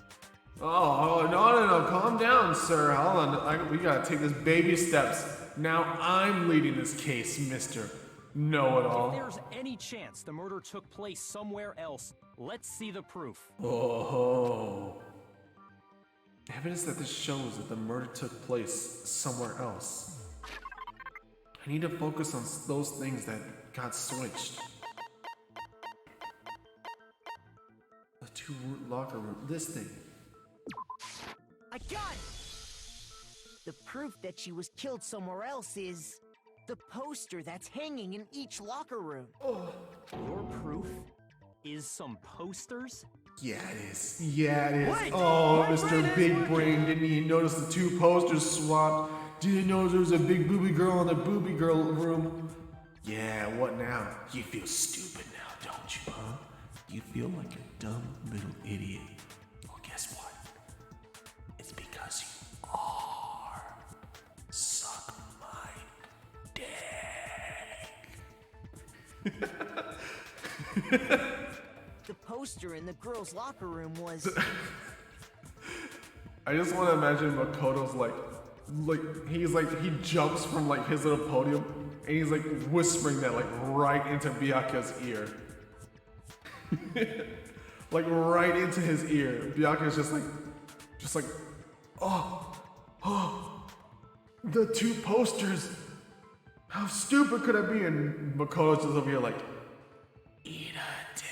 Oh, no, calm down, sir. Hold on, we gotta take this baby steps. Now I'm leading this case, Mr. Know-it-all. If there's any chance the murder took place somewhere else, let's see the proof. Oh. Evidence that this shows that the murder took place somewhere else. I need to focus on those things that got switched. The 2 locker room, this thing. I got it! The proof that she was killed somewhere else is the poster that's hanging in each locker room. Oh. Your proof is some posters? Yeah, it is. Yeah, it is. What? Oh, Mr. Big Brain, didn't you notice the 2 posters swapped? Didn't know there was a big booby girl in the booby girl room? Yeah, what now? You feel stupid now, don't you, huh? You feel like a dumb little idiot. Well, guess what? It's because you are. Suck my dick. The poster in the girls' locker room was... I just want to imagine Makoto's like he jumps from like his little podium and he's like whispering that like right into Byakuya's ear. Like right into his ear. Byakuya's just like, oh, the 2 posters. How stupid could I be? And Makoto's just over here like, eat a dick.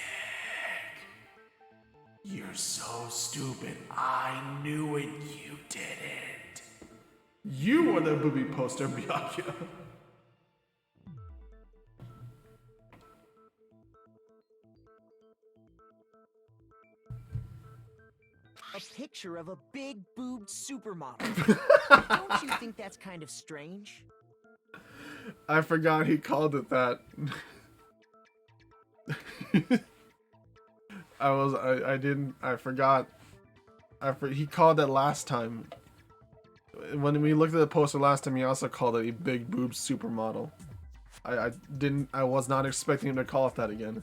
You're so stupid. I knew it. You didn't. You were the booby poster, Byakuya. a picture of a big boobed supermodel. Don't you think that's kind of strange? I forgot he called it that. I forgot. He called that last time. When we looked at the poster last time, he also called it a big boob supermodel. I was not expecting him to call it that again.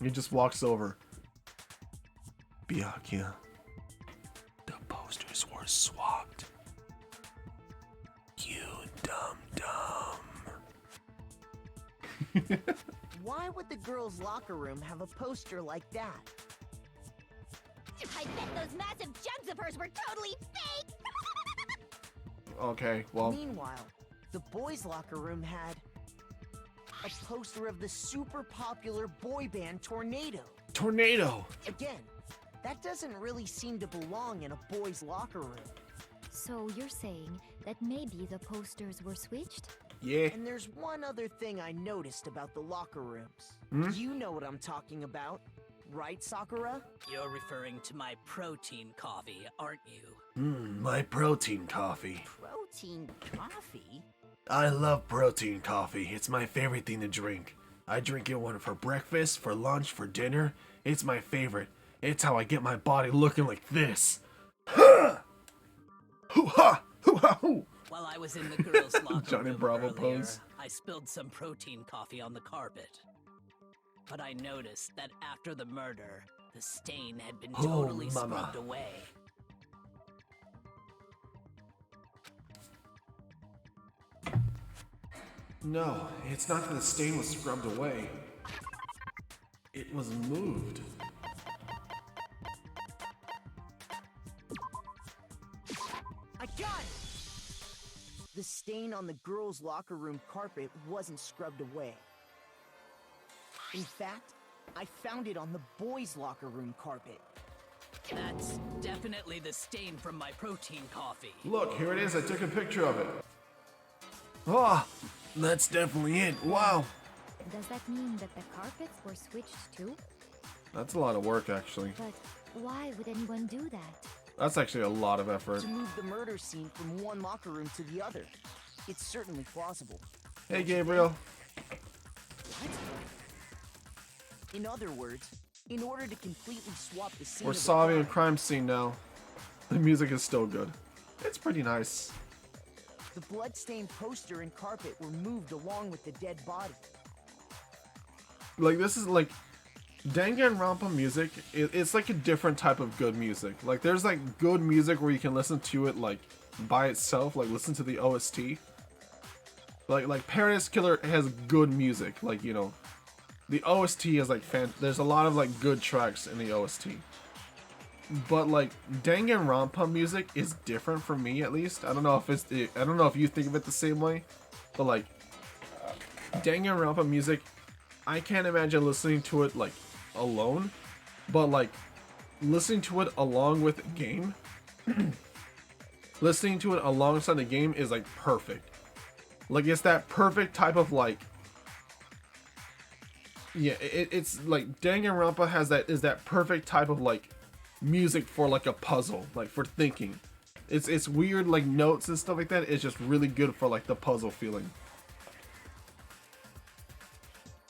He just walks over. Byakuya, the posters were swapped. You dumb. Why would the girls' locker room have a poster like that? I bet those massive jugs of hers were totally fake! Okay, well. Meanwhile, the boys' locker room had a poster of the super popular boy band Tornado. Tornado! Again, that doesn't really seem to belong in a boys' locker room. So you're saying that maybe the posters were switched? Yeah. And there's one other thing I noticed about the locker rooms. Hmm? You know what I'm talking about, right, Sakura? You're referring to my protein coffee, aren't you? My protein coffee. Protein coffee? I love protein coffee. It's my favorite thing to drink. I drink it one for breakfast, for lunch, for dinner. It's my favorite. It's how I get my body looking like this. Ha! Hoo-ha! Hoo-ha! Hoo! While I was in the girls' locker Johnny room Bravo earlier, pose. I spilled some protein coffee on the carpet. But I noticed that after the murder, the stain had been totally scrubbed away. No, it's not that the stain was scrubbed away. It was moved. I got it! The stain on the girls' locker room carpet wasn't scrubbed away. In fact, I found it on the boys' locker room carpet. That's definitely the stain from my protein coffee. Look, here it is. I took a picture of it. Ah, that's definitely it. Wow. Does that mean that the carpets were switched too? That's a lot of work, actually. But why would anyone do that? That's actually a lot of effort. To move the murder scene from one locker room to the other. It's certainly plausible. Hey, Gabriel. What? In other words, In order to completely swap the scene We're of the solving a crime, crime scene now. The music is still good. It's pretty nice. the bloodstained poster and carpet were moved along with the dead body. Like, this is like Danganronpa music. It's like a different type of good music. Like, there's like good music where you can listen to it like by itself, like listen to the OST. Like Paradise Killer has good music. Like, you know, the OST is like there's a lot of like good tracks in the OST. But like Danganronpa music is different for me, at least. I don't know if you think of it the same way, but like Danganronpa music, I can't imagine listening to it like alone, but like listening to it along with a game, listening to it alongside the game is like perfect. Like, it's that perfect type of like, yeah, it's like Danganronpa is that perfect type of like music for like a puzzle, like for thinking. It's weird, like notes and stuff like that. It's just really good for like the puzzle feeling.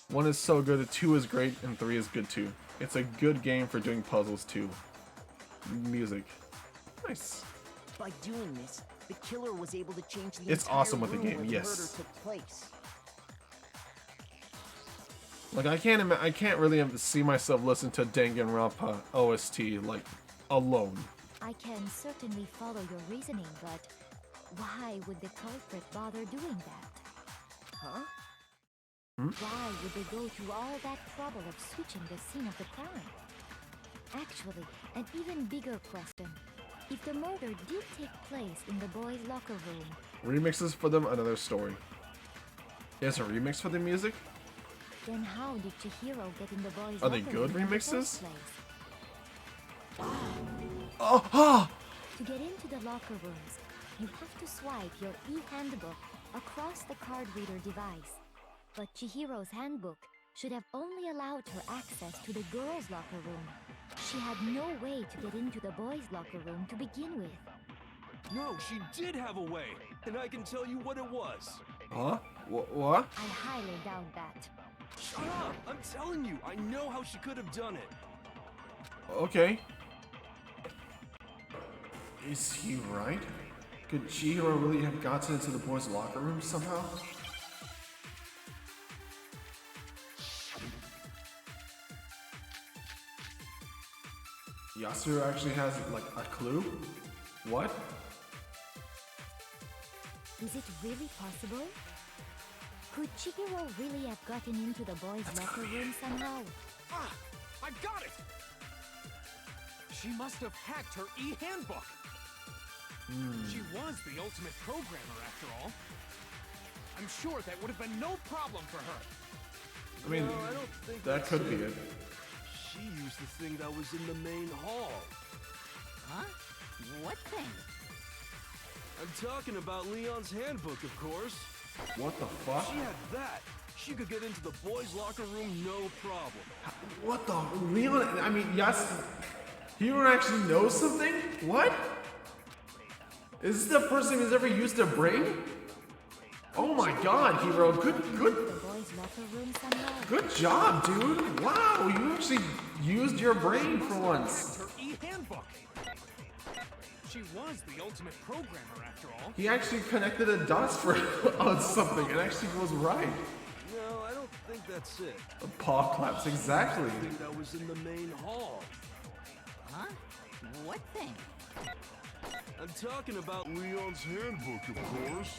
1 is so good, 2 is great, and 3 is good too. It's a good game for doing puzzles too. Music. Nice. By doing this, the killer was able to change the It's entire awesome with the room game, where the yes. murder took place. Like, I can't really see myself listening to Danganronpa OST like alone. I can certainly follow your reasoning, but why would the culprit bother doing that? Huh? Why would they go through all that trouble of switching the scene of the crime? Actually, an even bigger question. If the murder did take place in the boys' locker room... Remixes for them, another story. There's a remix for the music? Then how did Chihiro get in the boys' Are they locker good room in the remixes? first place? Oh! To get into the locker rooms, you have to swipe your e-handbook across the card reader device. But Chihiro's handbook should have only allowed her access to the girls' locker room. She had no way to get into the boys' locker room to begin with. No, she did have a way, and I can tell you what it was. Huh? What? I highly doubt that. Shut up! I'm telling you, I know how she could have done it. Okay. Is he right? Could Chihiro really have gotten into the boys' locker room somehow? Yasuru actually has, like, a clue? What? Is it really possible? Could Chihiro really have gotten into the boys' locker room somehow? Ah! I got it! She must have hacked her e-handbook! She was the ultimate programmer, after all. I'm sure that would have been no problem for her. I mean, No, I don't think that that's could be it. She used the thing that was in the main hall. Huh? What thing? I'm talking about Leon's handbook, of course. What the fuck? She had that. She could get into the boys' locker room no problem. What the? Leon? I mean, Hiro actually knows something? What? Is this the first time he's ever used a brain? Oh my god, Hiro, good The boys' locker room somehow? job, dude. Wow, you actually used your brain for once. Her e-handbook! She was the ultimate programmer, after all. He actually connected the dots for on something. It actually was right. No, I don't think that's it. The paw claps, exactly. The thing that was in the main hall. Huh? What thing? I'm talking about Leon's handbook, of course.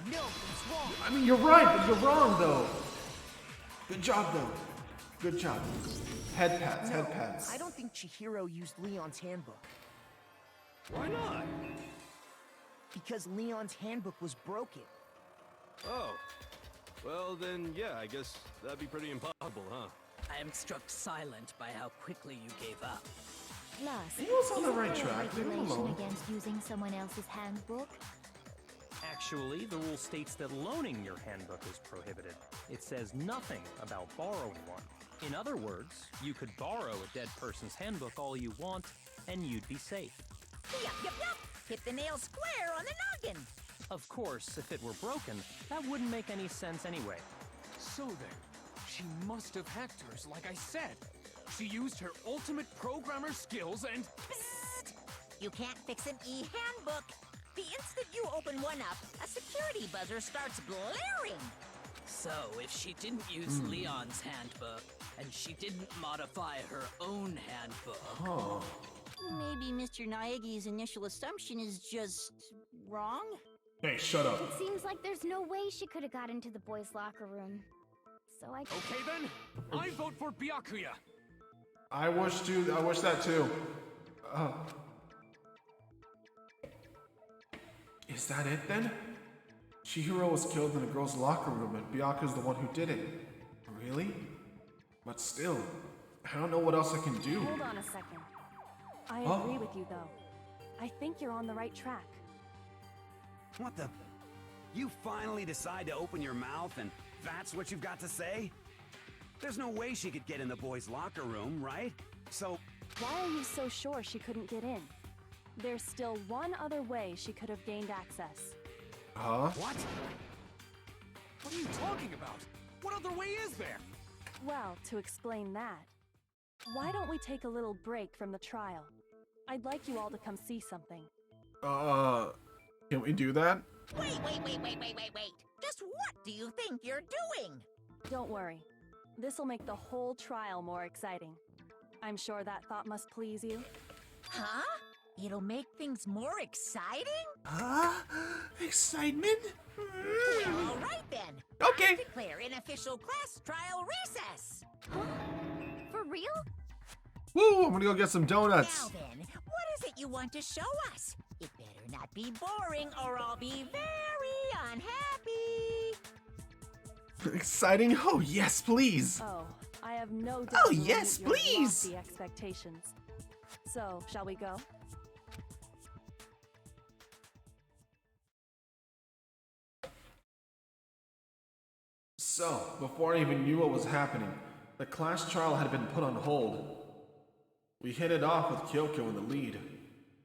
No, it's wrong. I mean, you're right, but you're wrong, though. Good job, though. Good job. Head pats, head pats. I don't think Chihiro used Leon's handbook. Why not? Because Leon's handbook was broken. Oh. Well, then, yeah, I guess that'd be pretty impossible, huh? I am struck silent by how quickly you gave up. Plus, He was on the isn't right there a track. Leave him regulation alone. against using someone else's handbook? Actually, the rule states that loaning your handbook is prohibited. It says nothing about borrowing one. In other words, you could borrow a dead person's handbook all you want, and you'd be safe. Yup, yup, yup! Hit the nail square on the noggin! Of course, if it were broken, that wouldn't make any sense anyway. So then, She must have hacked hers, like I said. She used her ultimate programmer skills and... Psst! You can't fix an e-handbook. The instant you open one up, a security buzzer starts blaring. So, if she didn't use Leon's handbook, and she didn't modify her own handbook... Maybe Mr. Naegi's initial assumption is just... wrong? Hey, shut up. It seems like there's no way she could have got into the boys' locker room. So I... Okay then, I vote for Byakuya. I wish that too. Is that it then? Chihiro was killed in the girls' locker room and Byakuya's the one who did it. Really? But still, I don't know what else I can do. Hold on a second. I agree with you, though. I think you're on the right track. What the? You finally decide to open your mouth and that's what you've got to say? There's no way she could get in the boys' locker room, right? So... Why are you so sure she couldn't get in? There's still one other way she could have gained access. Huh? What? What are you talking about? What other way is there? Well, to explain that, why don't we take a little break from the trial? I'd like you all to come see something. Can we do that? Wait. Just what do you think you're doing? Don't worry. This'll make the whole trial more exciting. I'm sure that thought must please you. Huh? It'll make things more exciting? Excitement? Well, all right then. Okay. I declare an official class trial recess. Huh? For real? Woo! I'm gonna go get some donuts. Now then, what is it you want to show us? It better not be boring or I'll be very unhappy. Exciting? Oh, yes, please. Oh, I have no doubt. Oh, you will yes, meet your please. lofty expectations. So, shall we go? So, before I even knew what was happening, the class trial had been put on hold. We hit it off with Kyoko in the lead,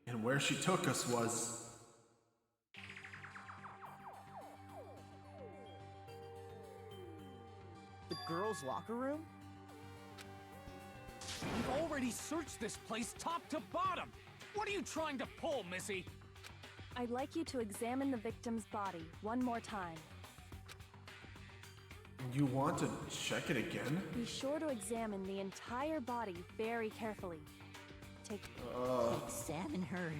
and where she took us was... The girls' locker room? We've already searched this place top to bottom. What are you trying to pull, Missy? I'd like you to examine the victim's body one more time. You want to check it again? Be sure to examine the entire body very carefully. Take... Examine her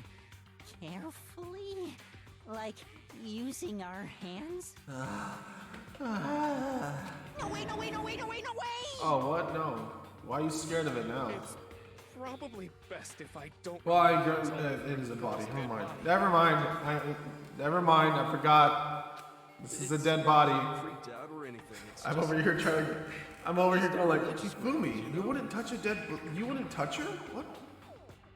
carefully? Like using our hands? No, wait! Oh, what? No. Why are you scared of it now? It's probably best if I don't... Well, it is a body. Oh my. Never mind. I forgot. This is a dead body. Freaked out or anything. I'm over here going like, Fumi, you wouldn't touch a dead... You wouldn't touch her? What?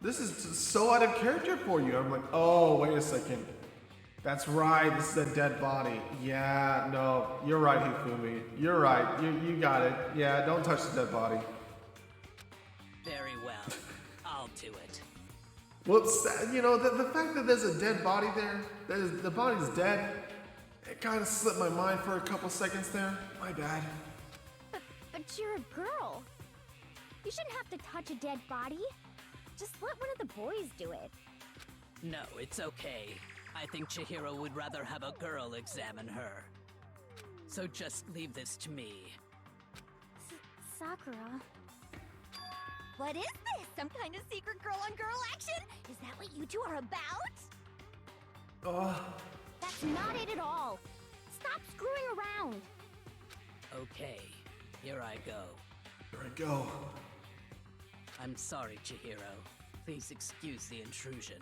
This is so out of character for you. I'm like, oh, wait a second. That's right, this is a dead body. Yeah, no, you're right, Hifumi. You're right, you got it. Yeah, don't touch the dead body. Very well. I'll do it. Well, you know, the fact that there's a dead body there, the body's dead, it kind of slipped my mind for a couple seconds there. My bad. But you're a girl. You shouldn't have to touch a dead body. Just let one of the boys do it. No, it's okay. I think Chihiro would rather have a girl examine her. So just leave this to me. Sakura. What is this? Some kind of secret girl-on-girl action? Is that what you two are about? That's not it at all. Stop screwing around. Okay, here I go. Here I go. I'm sorry, Chihiro. Please excuse the intrusion.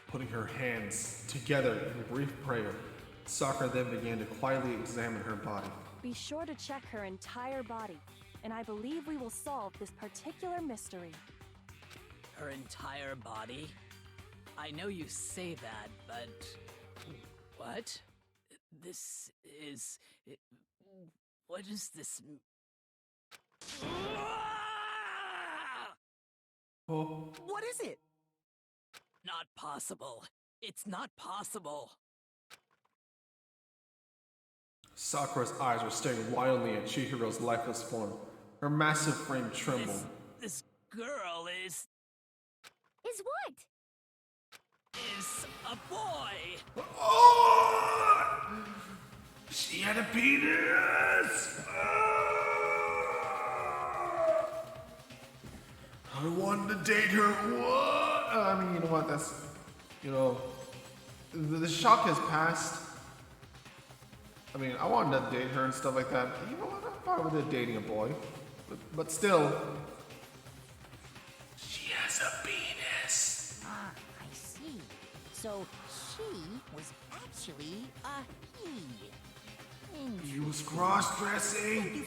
Putting her hands together in brief prayer, Sakura then began to quietly examine her body. Be sure to check her entire body, and I believe we will solve this particular mystery. Her entire body? I know you say that, but... What? This is... What is this... Oh. What is it? Not possible. It's not possible. Sakura's eyes were staring wildly at Chihiro's lifeless form. Her massive frame trembled. This girl is what? a boy. Oh! She had a penis! I wanted to date her. What? I mean, you know what? That's, you know, the shock has passed. I mean, I wanted to date her and stuff like that. You know what? I'm fine with it dating a boy. But still, she has a penis. Ah, I see. So she was actually a he. He was cross-dressing.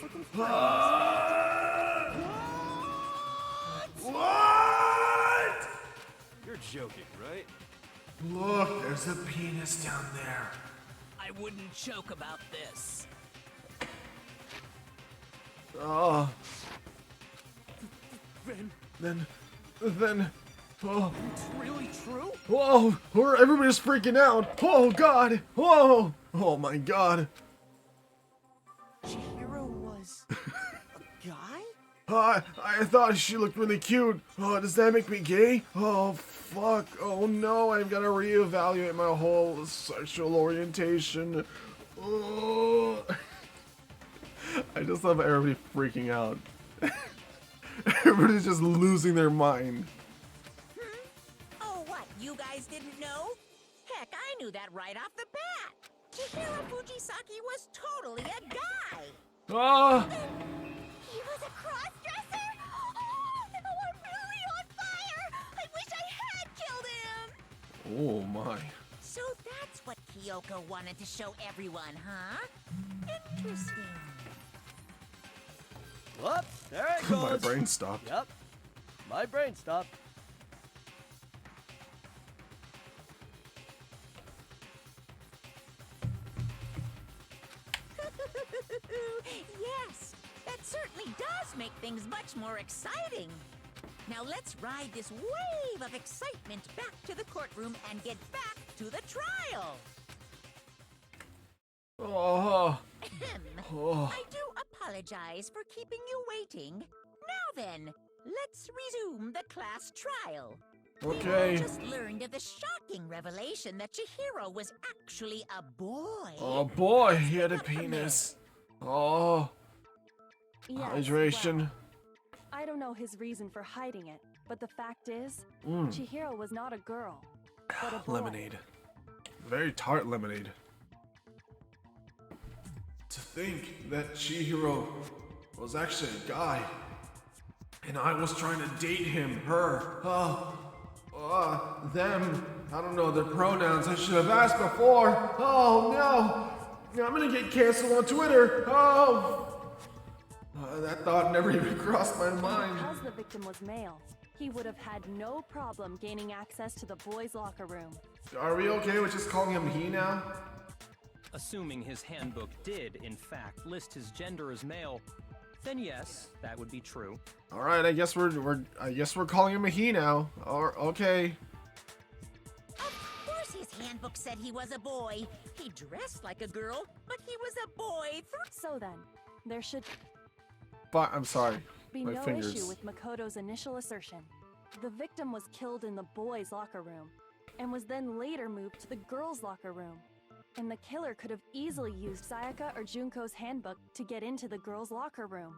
What? You're joking, right? Look, there's a penis down there. I wouldn't joke about this. Oh. Then oh. it's really true? Whoa, everybody's freaking out. Oh God, whoa, oh my God. Chihiro was a guy? I thought she looked really cute. Oh, does that make me gay? Oh, fuck. Oh no, I've got to reevaluate my whole sexual orientation. Oh. I just love everybody freaking out. Everybody's just losing their mind. Oh, what? You guys didn't know? Heck, I knew that right off the bat. Chihiro Fujisaki was totally a guy. Ah! He was a cross-dresser? Oh, I'm really on fire! I wish I had killed him! Oh my. So that's what Kyoko wanted to show everyone, huh? Interesting. Whoop, there it goes. My brain stopped. Yep, my brain stopped. Yes, that certainly does make things much more exciting. Now let's ride this wave of excitement back to the courtroom and get back to the trial. Oh. Oh. I do apologize for keeping you waiting. Now then, let's resume the class trial. Okay. We just learned of the shocking revelation that Chihiro was actually a boy. Oh boy, he had a penis. Oh. Yes, Hydration. well, I don't know his reason for hiding it, but the fact is, Chihiro was not a girl, but a boy. Lemonade. Very tart lemonade. To think that Chihiro was actually a guy, and I was trying to date him, her, them. I don't know their pronouns. I should have asked before. Oh no, I'm gonna get canceled on Twitter. Oh, that thought never even crossed my mind. Because the victim was male, he would have had no problem gaining access to the boys' locker room. Are we okay with just calling him he now? Assuming his handbook did, in fact, list his gender as male, then yes, that would be true. All right, I guess we're calling him a he now. Or okay. Of course his handbook said he was a boy. He dressed like a girl, but he was a boy. So then, there should But I'm sorry. be My no fingers. issue with Makoto's initial assertion. The victim was killed in the boys' locker room, and was then later moved to the girls' locker room. And the killer could have easily used Sayaka or Junko's handbook to get into the girls' locker room.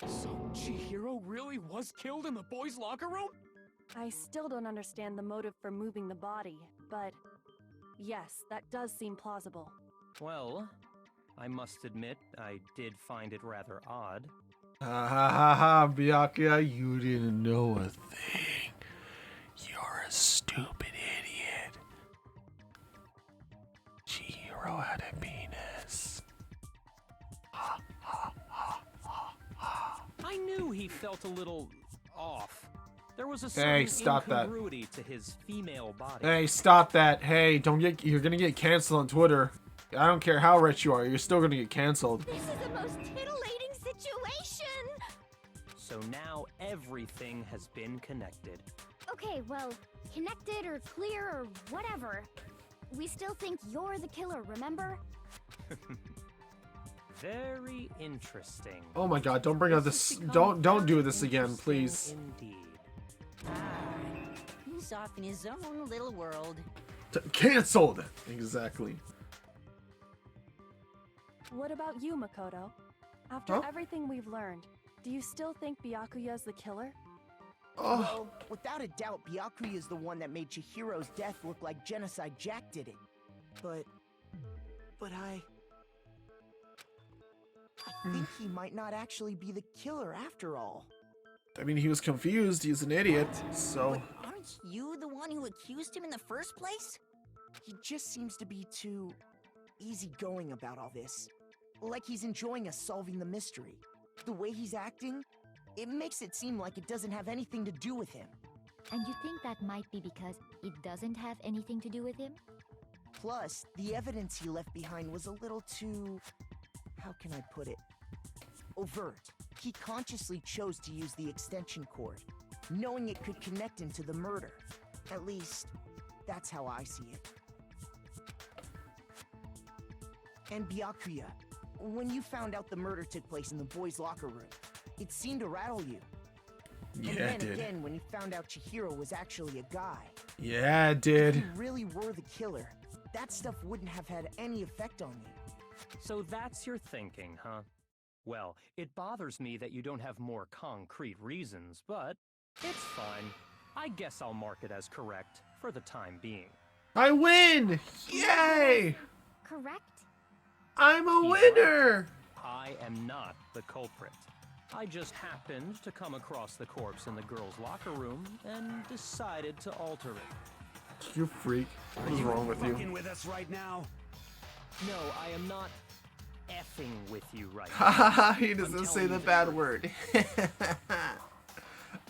So Chihiro really was killed in the boys' locker room? I still don't understand the motive for moving the body, but yes, that does seem plausible. Well, I must admit, I did find it rather odd. Ha ha ha ha, Byakuya, you didn't know a thing. You're a stupid idiot. Chihiro had a penis. Ha ha ha ha ha. I knew he felt a little off. There was a Hey, certain stop that. incongruity to his female body. Hey, stop that. Hey, you're gonna get canceled on Twitter. I don't care how rich you are, you're still gonna get canceled. This is the most titillating situation! So now everything has been connected. Okay, well, connected or clear or whatever. We still think you're the killer, remember? Very interesting. Oh my god, don't bring out this. Don't do this again, please. Indeed. He's off in his own little world. Cancelled! Exactly. What about you, Makoto? After everything we've learned, do you still think Byakuya's the killer? Oh. Well, without a doubt, Byakuya is the one that made Chihiro's death look like Genocide Jack did it. But I think he might not actually be the killer after all. I mean, he was confused. He's an idiot, so... But aren't you the one who accused him in the first place? He just seems to be too easygoing about all this. Like he's enjoying us solving the mystery. The way he's acting, it makes it seem like it doesn't have anything to do with him. And you think that might be because it doesn't have anything to do with him? Plus, the evidence he left behind was a little too... how can I put it? Overt. He consciously chose to use the extension cord, knowing it could connect him to the murder. At least, that's how I see it. And Byakuya, when you found out the murder took place in the boys' locker room, it seemed to rattle you. Yeah, and then it did. again, when you found out Chihiro was actually a guy. Yeah, it did. If you really were the killer, that stuff wouldn't have had any effect on you. So that's your thinking, huh? Well, it bothers me that you don't have more concrete reasons, but it's fine. I guess I'll mark it as correct for the time being. I win! Yay! Correct? I'm a winner! I am not the culprit. I just happened to come across the corpse in the girls' locker room and decided to alter it. You freak. What is wrong with you? Fucking with us right now? No, I am not effing with you right now. Haha, he doesn't say the bad word.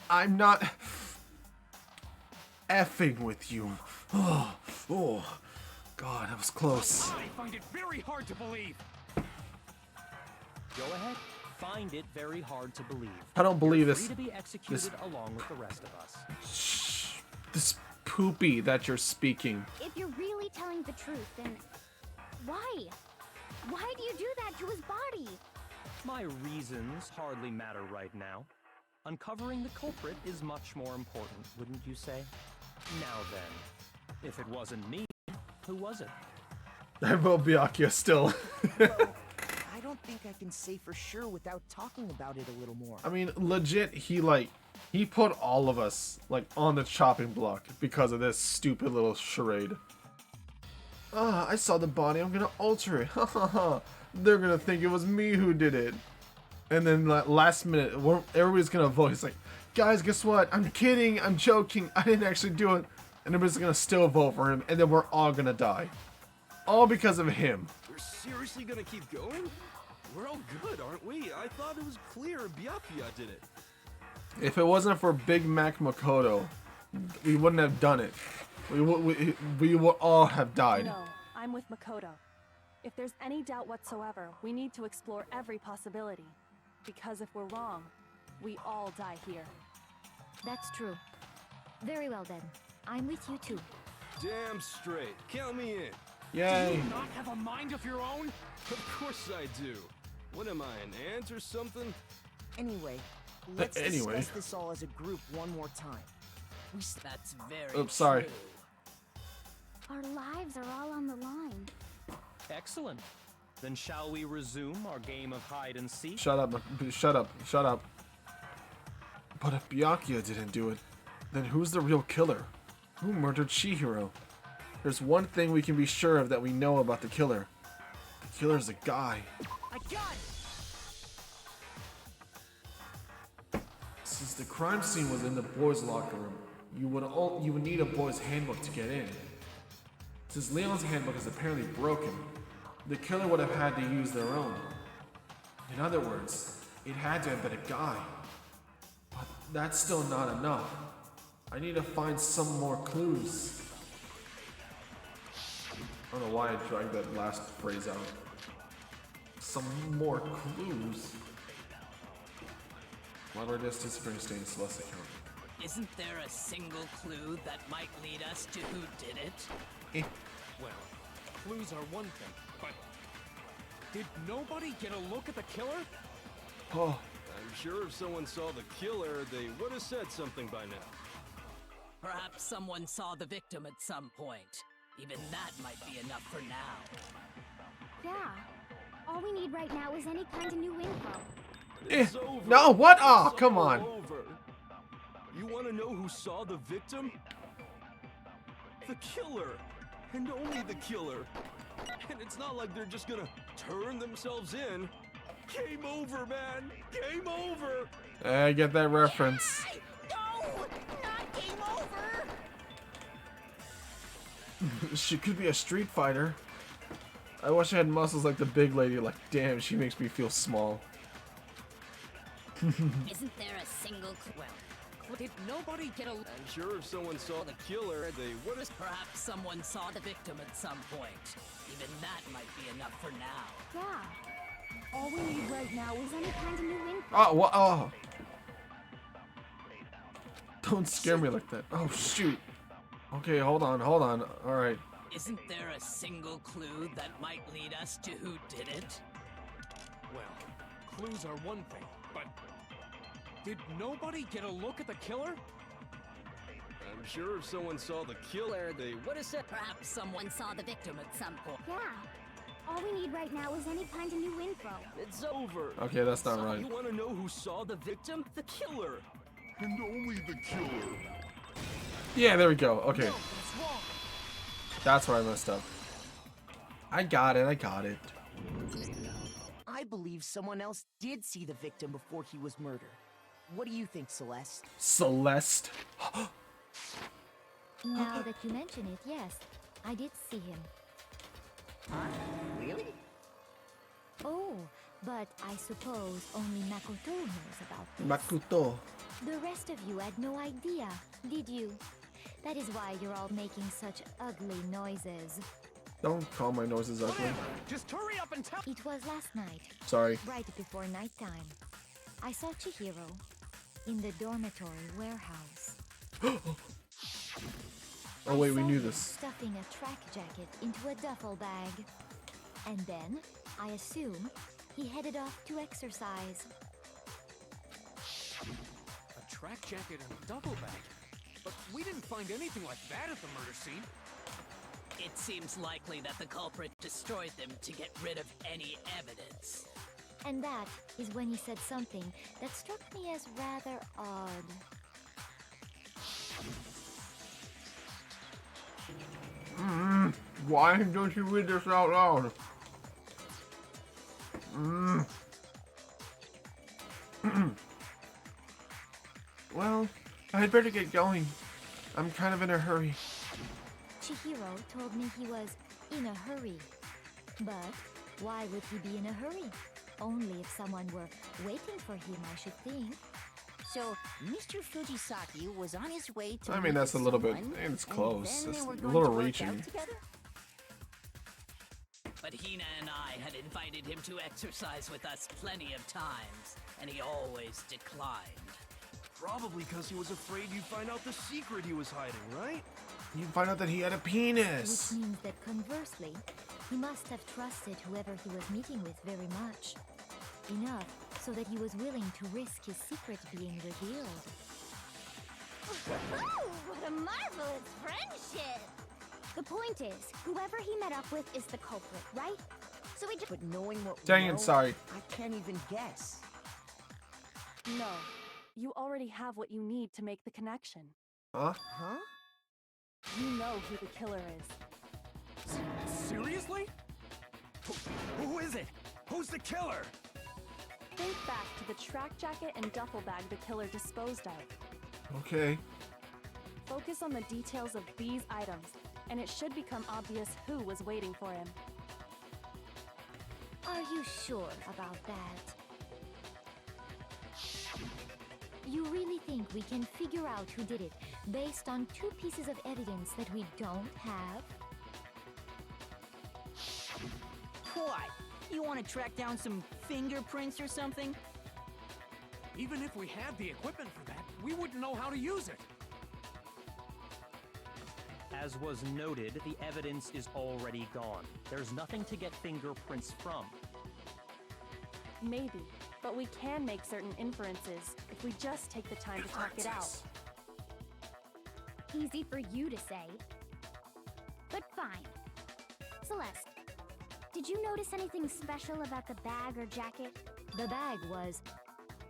I'm not effing with you. Oh, God, that was close. I find it very hard to believe. Go ahead. Find it very hard to believe. I don't believe You're this. free to be executed along with the rest of us. Shh. This poopy that you're speaking. If you're really telling the truth, then why? Why do you do that to his body? My reasons hardly matter right now. Uncovering the culprit is much more important, wouldn't you say? Now then, if it wasn't me, who was it? I vote Byakuya still. I don't think I can say for sure without talking about it a little more. I mean, legit, he put all of us, on the chopping block because of this stupid little charade. I saw the body, I'm gonna alter it. Ha ha ha. They're gonna think it was me who did it. And then last minute, everybody's gonna vote. He's like, guys, guess what? I'm kidding, I'm joking, I didn't actually do it. And everybody's gonna still vote for him, and then we're all gonna die. All because of him. We're seriously gonna keep going? We're all good, aren't we? I thought it was clear Byakuya did it. If it wasn't for Big Mac Makoto, we wouldn't have done it. We would all have died. No, I'm with Makoto. If there's any doubt whatsoever, we need to explore every possibility. Because if we're wrong, we all die here. That's true. Very well then. I'm with you too. Damn straight. Count me in. Yay. Do you not have a mind of your own? Of course I do. What am I, an ant or something? Anyway, let's discuss this all as a group one more time. That's very Oops, sorry. true. Our lives are all on the line. Excellent. Then shall we resume our game of hide and seek? Shut up, shut up, shut up. But if Byakuya didn't do it, then who's the real killer? Who murdered Chihiro? There's one thing we can be sure of that we know about the killer. The killer's a guy. I got it! Since the crime scene was in the boys' locker room, you would need a boys' handbook to get in. Since Leon's handbook is apparently broken, the killer would have had to use their own. In other words, it had to have been a guy. But that's still not enough. I need to find some more clues. I don't know why I dragged that last phrase out. Some more clues. Whatever distance Springsteen Celeste account. Isn't there a single clue that might lead us to who did it? Well, clues are one thing, but Did nobody get a look at the killer? Oh. I'm sure if someone saw the killer, they would have said something by now. Perhaps someone saw the victim at some point. Even that might be enough for now. Yeah. All we need right now is any kind of new info. It's over. No, what? Oh, It's come all on. Over. You want to know who saw the victim? The killer. And only the killer. And it's not like they're just gonna turn themselves in. Game over, man. Game over. I get that reference. No, not game over. She could be a street fighter. I wish I had muscles like the big lady. Like, damn, she makes me feel small. Isn't there a single clue? Did nobody get a... I'm sure if someone saw the killer, they would have... Perhaps someone saw the victim at some point. Even that might be enough for now. Yeah. All we need right now is any kind of new info. Oh, what? Oh. Don't scare me like that. Oh, shoot. Okay, hold on. Alright. Isn't there a single clue that might lead us to who did it? Well, clues are one thing, but... Did nobody get a look at the killer? I'm sure if someone saw the killer, they would have said... Perhaps someone saw the victim at some point. Yeah. All we need right now is any kind of new info. It's over. Okay, that's not right. You want to know who saw the victim? The killer. And only the killer. Yeah, there we go. Okay. That's where I messed up. I got it. I believe someone else did see the victim before he was murdered. What do you think, Celeste? Celeste? Now that you mention it, yes, I did see him. Really? Oh, but I suppose only Makoto knows about this. Makoto. The rest of you had no idea, did you? That is why you're all making such ugly noises. Don't call my noises ugly. Just hurry up and tell... It was last night. Sorry. Right before nighttime. I saw Chihiro in the dormitory warehouse. Oh wait, we saw knew him this. Stuffing a track jacket into a duffel bag. And then, I assume, he headed off to exercise. A track jacket and a duffel bag? But we didn't find anything like that at the murder scene. It seems likely that the culprit destroyed them to get rid of any evidence. And that is when he said something that struck me as rather odd. Why don't you read this out loud? Well, I'd better get going. I'm kind of in a hurry. Chihiro told me he was in a hurry. But why would he be in a hurry? Only if someone were waiting for him, I should think. So, Mr. Fujisaki was on his way to... I mean, that's a little bit... It's close. It's a little reaching. But Hina and I had invited him to exercise with us plenty of times, and he always declined. Probably because he was afraid you'd find out the secret he was hiding, right? You find out that he had a penis. Which means that conversely, he must have trusted whoever he was meeting with very much. Enough so that he was willing to risk his secret being revealed. Oh, what a marvelous friendship! The point is, whoever he met up with is the culprit, right? So we just... But knowing what Dang we it, know, sorry. I can't even guess. No, you already have what you need to make the connection. Huh? Huh? You know who the killer is. Seriously? Who is it? Who's the killer? Think back to the track jacket and duffel bag the killer disposed of. Okay. Focus on the details of these items, and it should become obvious who was waiting for him. Are you sure about that? You really think we can figure out who did it based on 2 pieces of evidence that we don't have? What? You want to track down some fingerprints or something? Even if we had the equipment for that, we wouldn't know how to use it. As was noted, the evidence is already gone. There's nothing to get fingerprints from. Maybe, but we can make certain inferences if we just take the time to talk it out. Easy for you to say. But fine. Celeste, did you notice anything special about the bag or jacket? The bag was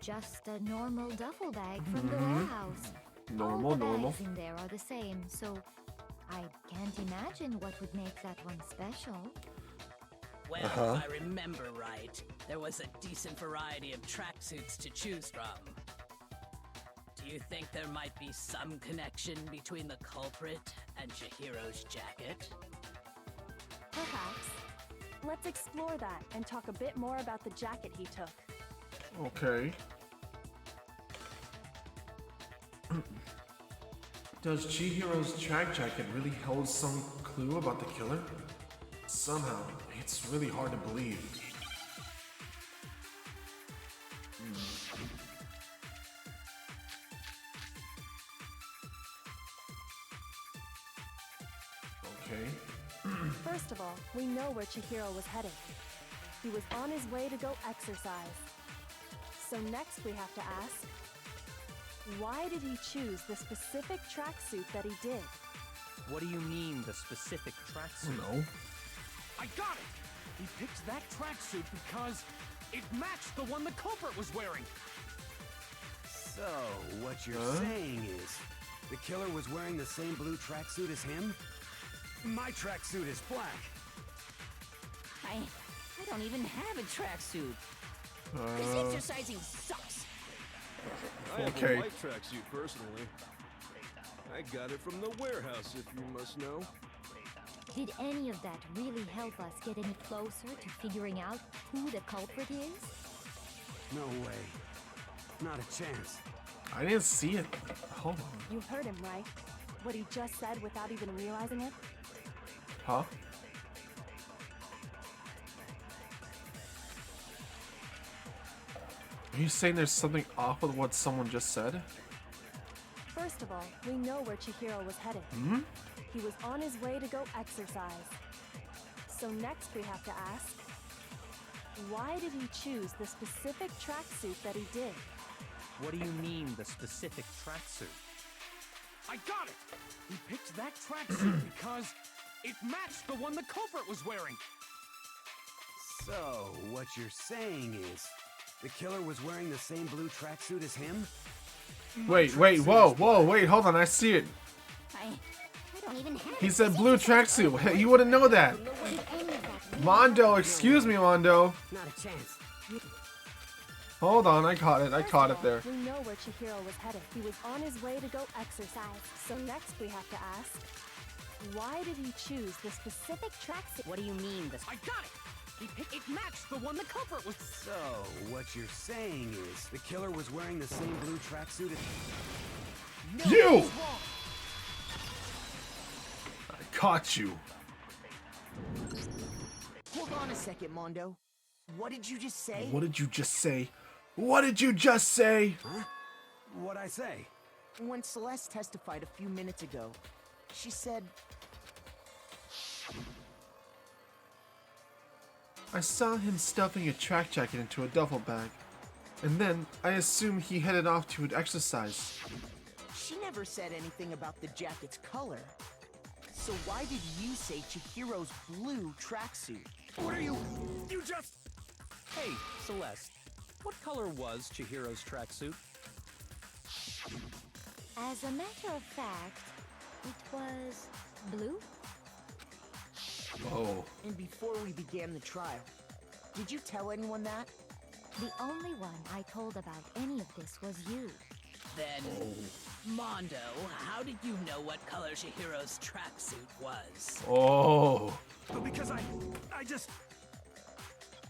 just a normal duffel bag from the warehouse. All the bags in there are the same, so I can't imagine what would make that one special. Well, if I remember right, there was a decent variety of tracksuits to choose from. Do you think there might be some connection between the culprit and Chihiro's jacket? Perhaps. Let's explore that and talk a bit more about the jacket he took. Okay. Does Chihiro's track jacket really hold some clue about the killer? Somehow, it's really hard to believe. Okay. First of all, we know where Chihiro was headed. He was on his way to go exercise. So next we have to ask, why did he choose the specific tracksuit that he did? What do you mean, the specific tracksuit? No. I got it! He picked that tracksuit because it matched the one the culprit was wearing. So, what you're saying is, the killer was wearing the same blue tracksuit as him? My tracksuit is black. I don't even have a tracksuit. This exercising sucks. I have a white tracksuit personally. I got it from the warehouse, if you must know. Did any of that really help us get any closer to figuring out who the culprit is? No way. Not a chance. I didn't see it. Hold on. You heard him, right? What he just said without even realizing it? Huh? Are you saying there's something off with what someone just said? First of all, we know where Chihiro was headed. He was on his way to go exercise. So next we have to ask, why did he choose the specific tracksuit that he did? What do you mean, the specific tracksuit? I got it! He picked that tracksuit because it matched the one the culprit was wearing. So, what you're saying is, the killer was wearing the same blue tracksuit as him? Wait, whoa, wait, hold on, I see it. I don't even have He said blue tracksuit. You wouldn't know that. Mondo, excuse me, Mondo. Not a chance. Hold on, I caught it. I caught it there. We know where Chihiro was headed. He was on his way to go exercise. So next we have to ask, why did he choose the specific tracksuit? What do you mean? I got it! It matched the one the culprit was. So, what you're saying is, the killer was wearing the same blue tracksuit as... No, you! I caught you. Hold on a second, Mondo. What did you just say? What did you just say? What did you just say? Huh? What'd I say? When Celeste testified a few minutes ago, she said... I saw him stuffing a track jacket into a duffel bag. And then, I assume he headed off to exercise. She never said anything about the jacket's color. So why did you say Chihiro's blue tracksuit? What are you... You just... Hey, Celeste, what color was Chihiro's tracksuit? As a matter of fact, it was blue. Oh. And before we began the trial, did you tell anyone that? The only one I told about any of this was you. Then, Mondo, how did you know what color Chihiro's tracksuit was? Oh. Because I just...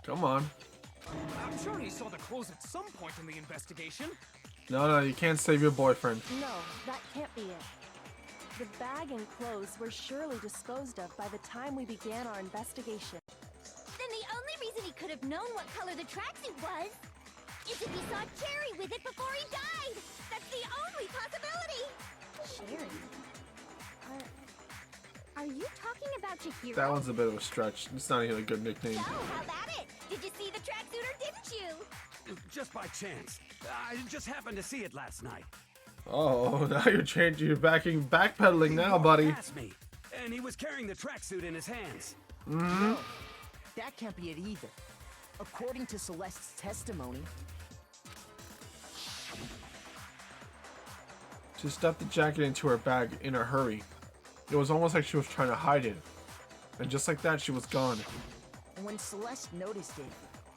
Come on. I'm sure he saw the clothes at some point in the investigation. No, you can't save your boyfriend. No, that can't be it. The bag and clothes were surely disposed of by the time we began our investigation. Then the only reason he could have known what color the tracksuit was is if he saw Cherry with it before he died. That's the only possibility. Cherry? Are you talking about Chihiro? That one's a bit of a stretch. It's not even a good nickname. So, how about it? Did you see the tracksuit or didn't you? Just by chance. I just happened to see it last night. Oh, now you're changing. You're backpedaling He now, walked buddy. past me, and he was carrying the tracksuit in his hands. No, that can't be it either. According to Celeste's testimony, She stuffed the jacket into her bag in a hurry. It was almost like she was trying to hide it. And just like that, she was gone. when Celeste noticed it,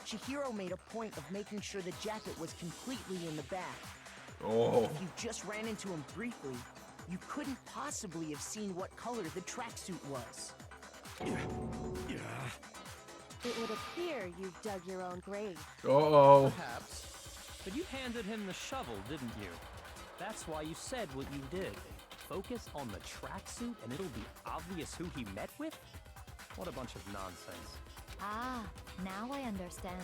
Chihiro made a point of making sure the jacket was completely in the bag. Oh. If you just ran into him briefly, you couldn't possibly have seen what color the tracksuit was. Yeah. It would appear you've dug your own grave. Uh-oh. Perhaps. But you handed him the shovel, didn't you? That's why you said what you did. Focus on the tracksuit and it'll be obvious who he met with? What a bunch of nonsense. Ah, now I understand.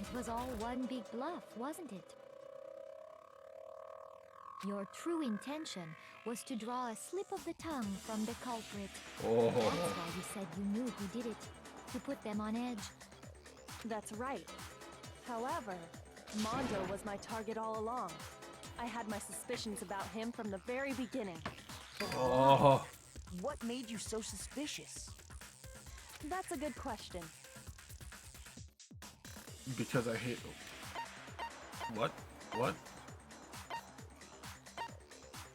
It was all one big bluff, wasn't it? Your true intention was to draw a slip of the tongue from the culprit. Oh. That's why you said you knew who did it, to put them on edge. That's right. However, Mondo was my target all along. I had my suspicions about him from the very beginning. Oh. What made you so suspicious? That's a good question. Because I hate... What? What?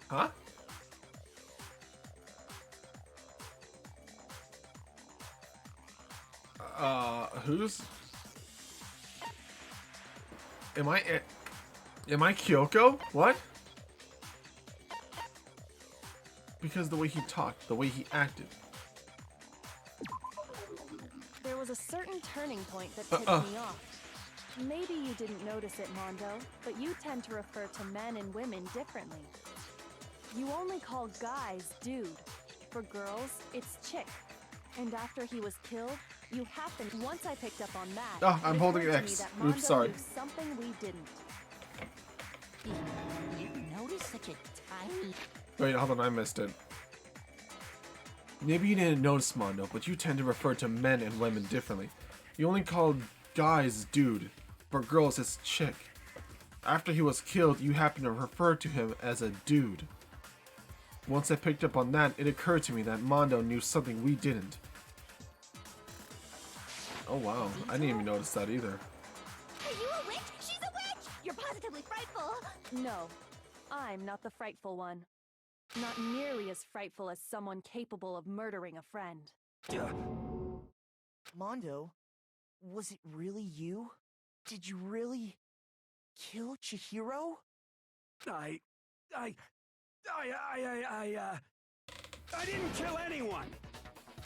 Huh? Who's... Am I Kyoko? What? Because the way he talked, the way he acted. There was a certain turning point that tipped me off. Maybe you didn't notice it, Mondo, but you tend to refer to men and women differently. You only call guys dude. For girls, it's chick. And after he was killed, you happened. Once I picked up on that, Oh, I'm it holding occurred to X. me that Mondo Oops, sorry. knew something we didn't. You notice such a tiny... Wait, hold on, I missed it. Maybe you didn't notice, Mondo, but you tend to refer to men and women differently. You only call guys dude. For girls, it's chick. After he was killed, you happen to refer to him as a dude. Once I picked up on that, it occurred to me that Mondo knew something we didn't. Oh wow, I didn't even notice that either. Are you a witch? She's a witch! You're positively frightful! No, I'm not the frightful one. Not nearly as frightful as someone capable of murdering a friend. Mondo, was it really you? Did you really kill Chihiro? I didn't kill anyone!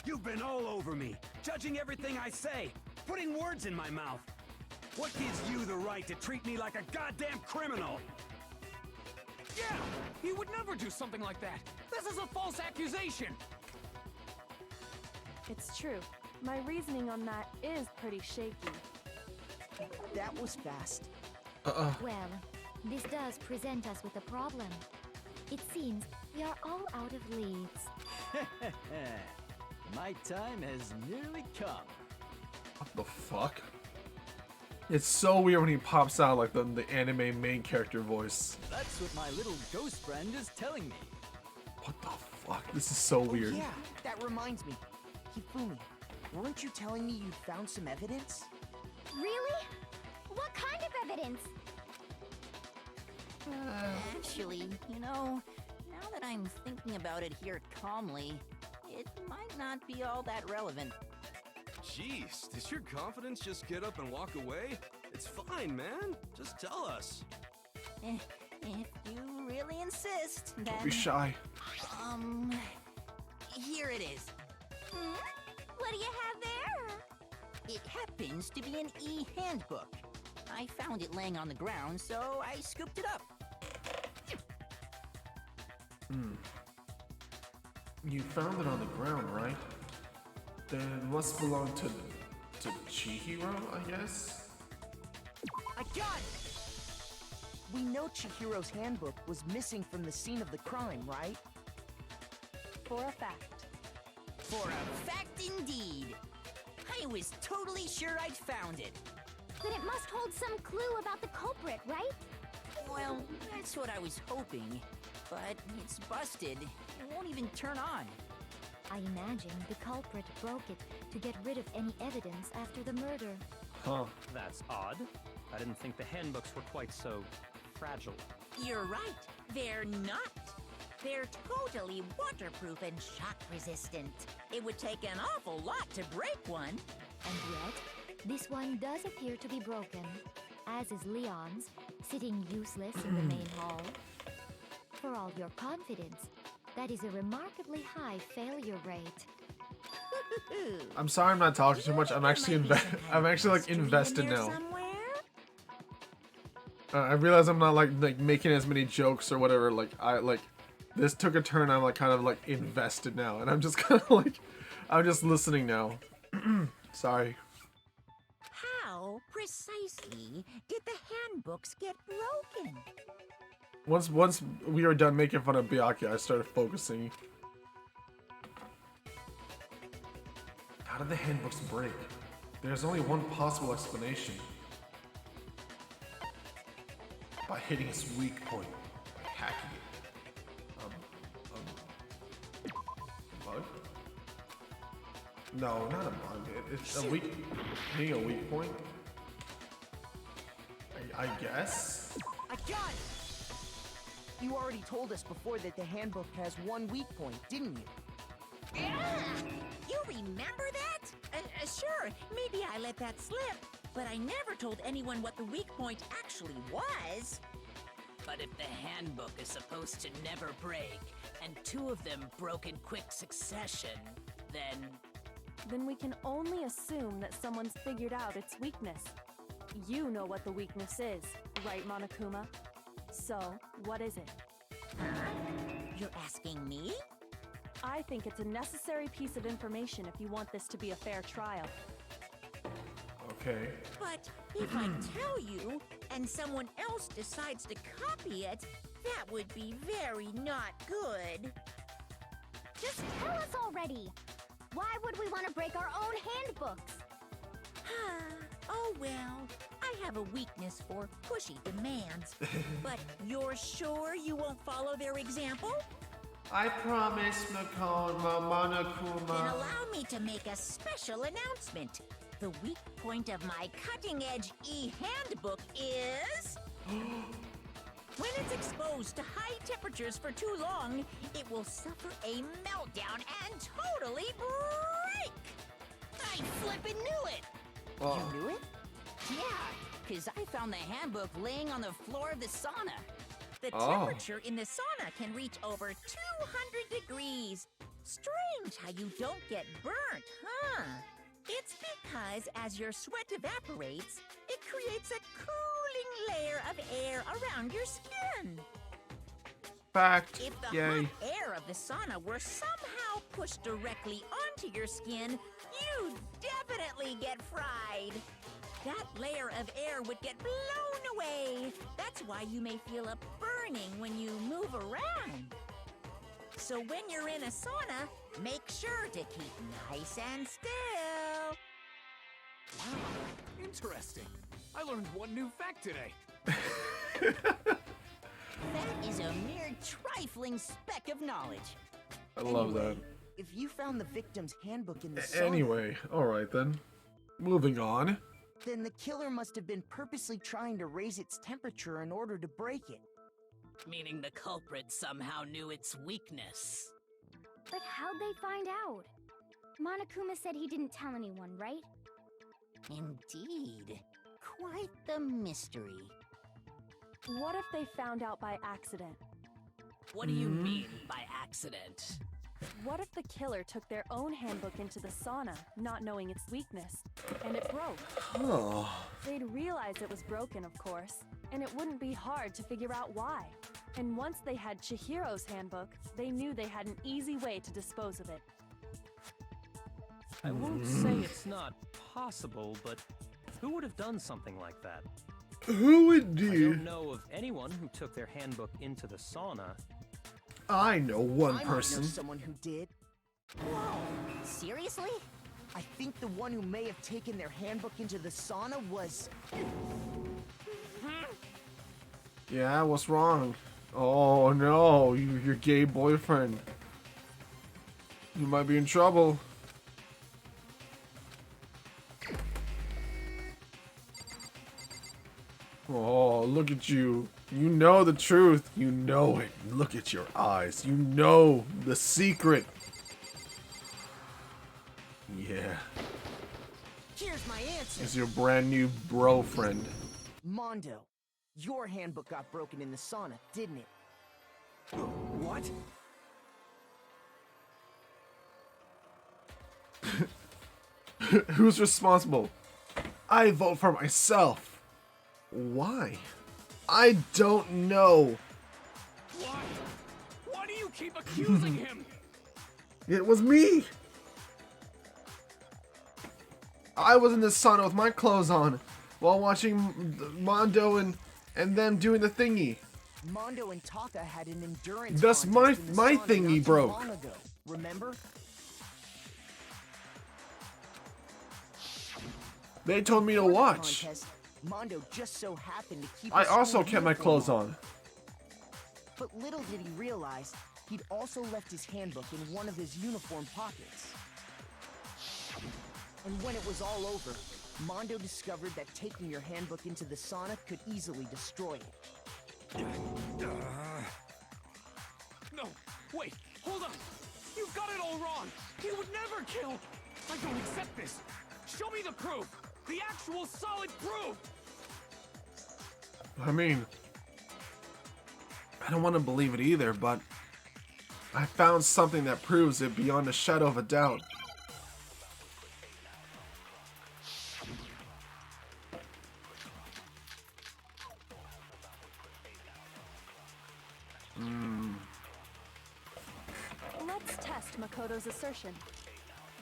You've been all over me, judging everything I say, putting words in my mouth. What gives you the right to treat me like a goddamn criminal? Yeah! He would never do something like that! This is a false accusation! It's true. My reasoning on that is pretty shaky. That was fast. Well, this does present us with a problem. It seems we are all out of leads. My time has nearly come. What the fuck? It's so weird when he pops out like the anime main character voice. That's what my little ghost friend is telling me. What the fuck? This is so weird. Oh, yeah, that reminds me. Hifumi, weren't you telling me you'd found some evidence? Really? What kind of evidence? Actually, you know, now that I'm thinking about it here calmly, it might not be all that relevant. Jeez, does your confidence just get up and walk away? It's fine, man. Just tell us. If you really insist, then... Don't be shy. Here it is. What do you have there? It happens to be an e-handbook. I found it laying on the ground, so I scooped it up. You found it on the ground, right? Then it must belong to Chihiro, I guess? I got it! We know Chihiro's handbook was missing from the scene of the crime, right? For a fact. For a fact indeed. I was totally sure I'd found it. Then it must hold some clue about the culprit, right? Well, that's what I was hoping. But it's busted. It won't even turn on. I imagine the culprit broke it to get rid of any evidence after the murder. Huh. That's odd. I didn't think the handbooks were quite so fragile. You're right. They're not. They're totally waterproof and shock resistant. It would take an awful lot to break one. And yet, this one does appear to be broken, as is Leon's, sitting useless in the main hall. For all your confidence, that is a remarkably high failure rate. I'm sorry I'm not talking too much. I'm actually like invested now. I realize I'm not like making as many jokes or whatever. Like this took a turn. I'm like kind of like invested now, and I'm just kind of like I'm just listening now. Sorry. How precisely did the handbooks get broken? Once we were done making fun of Byakuya, I started focusing. How did the handbooks break? There's only one possible explanation. By hitting its weak point, by hacking it. Bug? No, not a bug. It's a weak, hitting a weak point. I guess. I got it. You already told us before that the handbook has one weak point, didn't you? You remember that? Sure, maybe I let that slip, but I never told anyone what the weak point actually was. But if the handbook is supposed to never break, and two of them broke in quick succession, then we can only assume that someone's figured out its weakness. You know what the weakness is, right, Monokuma? So, what is it? You're asking me? I think it's a necessary piece of information if you want this to be a fair trial. Okay. But if I tell you, and someone else decides to copy it, that would be very not good. Just tell us already! Why would we want to break our own handbooks? Oh well, I have a weakness for pushy demands. But you're sure you won't follow their example? I promise, Monokuma. Then allow me to make a special announcement. The weak point of my cutting-edge e-handbook is... When it's exposed to high temperatures for too long, it will suffer a meltdown and totally break! I flippin' knew it! You knew it? Yeah, because I found the handbook laying on the floor of the sauna. The temperature in the sauna can reach over 200 degrees. Strange how you don't get burnt, huh? It's because as your sweat evaporates, it creates a cooling layer of air around your skin. Fact. If the Yay. hot air of the sauna were somehow pushed directly onto your skin, you'd definitely get fried. That layer of air would get blown away. That's why you may feel a burning when you move around. So when you're in a sauna, make sure to keep nice and still. Wow, interesting. I learned one new fact today. That is a mere trifling speck of knowledge. I love that. If you found the victim's handbook in the sauna, Anyway, alright then. Moving on. then the killer must have been purposely trying to raise its temperature in order to break it. meaning the culprit somehow knew its weakness. But how'd they find out? Monokuma said he didn't tell anyone, right? Indeed. Quite the mystery. What if they found out by accident? What do you mean by accident? What if the killer took their own handbook into the sauna, not knowing its weakness, and it broke? Oh. They'd realize it was broken, of course, and it wouldn't be hard to figure out why. And once they had Chihiro's handbook, they knew they had an easy way to dispose of it. I won't say it's not possible, but who would have done something like that? Who would I do? don't know of anyone who took their handbook into the sauna. I know one I person. might know someone who did. Whoa! Seriously? I think the one who may have taken their handbook into the sauna was... Yeah, what's wrong? Oh no, your gay boyfriend. You might be in trouble. Oh, look at you. You know the truth. You know it. Look at your eyes. You know the secret. Yeah. Here's my answer. It's your brand new bro friend. Mondo, your handbook got broken in the sauna, didn't it? What? Who's responsible? I vote for myself. Why? I don't know. Why? Why do you keep accusing him? It was me. I was in the sauna with my clothes on while watching Mondo and them doing the thingy. Mondo and Taka had an endurance Thus my contest in the sauna thingy not too broke. long ago, remember? They told me to For the watch. contest, Mondo just so happened to keep I his also school kept my uniform clothes on. But little did he realize, he'd also left his handbook in one of his uniform pockets. And when it was all over, Mondo discovered that taking your handbook into the sauna could easily destroy it. No, wait, hold on. You've got it all wrong. He would never kill. I don't accept this. Show me the proof. The actual solid proof. I mean, I don't want to believe it either, but I found something that proves it beyond a shadow of a doubt. Let's test Makoto's assertion.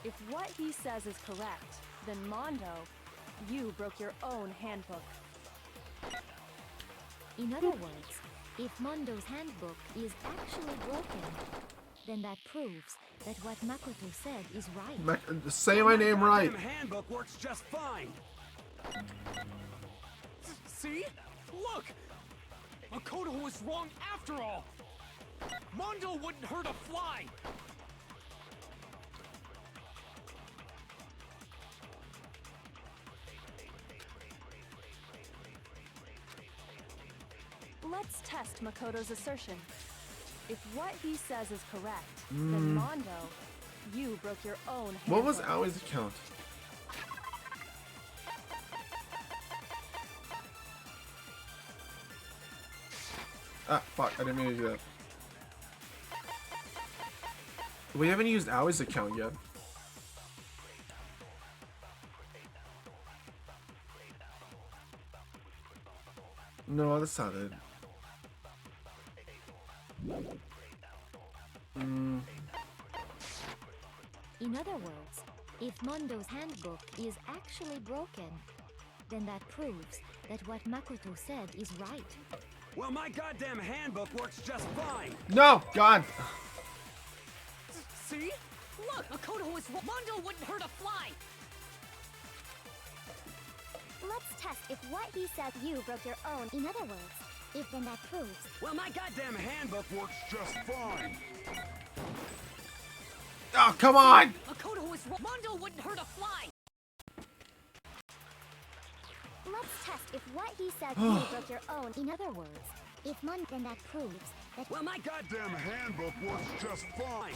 If what he says is correct, then Mondo, you broke your own handbook. In other words, if Mondo's handbook is actually broken, then that proves that what Makoto said is right. Say my name right. Goddamn handbook works just fine. See? Look! Makoto was wrong after all! Mondo wouldn't hurt a fly! Let's test Makoto's assertion. If what he says is correct, then Mondo, you broke your own handbook. What was Aoi's account? Ah, fuck, I didn't mean to do that. We haven't used Aoi's account yet. No, that's not it. In other words, if Mondo's handbook is actually broken, then that proves that what Makoto said is right. Well, my goddamn handbook works just fine. No, God. See? Look, Makoto was wrong. Mondo wouldn't hurt a fly. Let's test if what he said you broke your own. In other words, if then that proves. Well, my goddamn handbook works just fine. Oh, come on. Makoto was wrong. Mondo wouldn't hurt a fly. Let's test if what he said you broke your own. In other words, if then that proves that. Well, my goddamn handbook works just fine.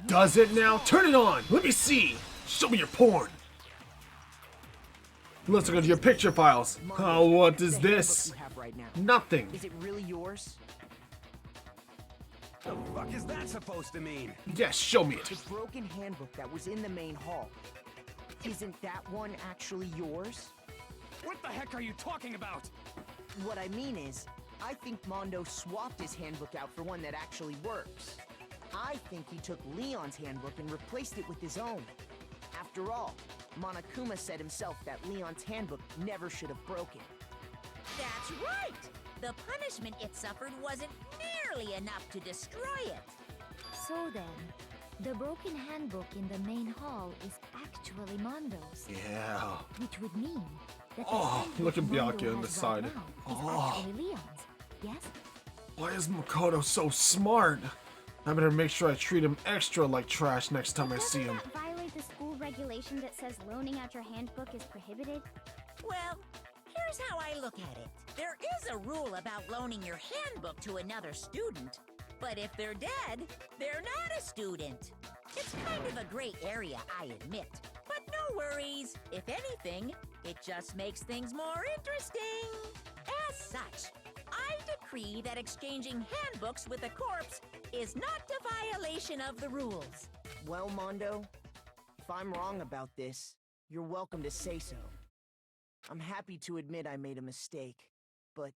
Does it now? Turn it on. Let me see. Show me your porn. Let's look at your picture files. Oh, what is this? You have right now. Nothing. Is it really yours? The fuck is that supposed to mean? Yes, show me it. The broken handbook that was in the main hall. Isn't that one actually yours? What the heck are you talking about? What I mean is, I think Mondo swapped his handbook out for one that actually works. I think he took Leon's handbook and replaced it with his own. After all, Monokuma said himself that Leon's handbook never should have broken. That's right! The punishment it suffered wasn't nearly enough to destroy it. So then, The broken handbook in the main hall is actually Mondo's. Yeah. Which would mean that the Oh, handbook look at Mondo Byakuya on the has side. right now is Oh. actually Leon's. Yes? Why is Makoto so smart? I better make sure I treat him extra like trash next time I see him. Doesn't that violate the school regulation that says loaning out your handbook is prohibited? Well, here's how I look at it. There is a rule about loaning your handbook to another student, but if they're dead, they're not a student. It's kind of a gray area, I admit. But no worries. If anything, it just makes things more interesting. As such, I decree that exchanging handbooks with a corpse is not a violation of the rules. Well, Mondo, if I'm wrong about this, you're welcome to say so. I'm happy to admit I made a mistake, but...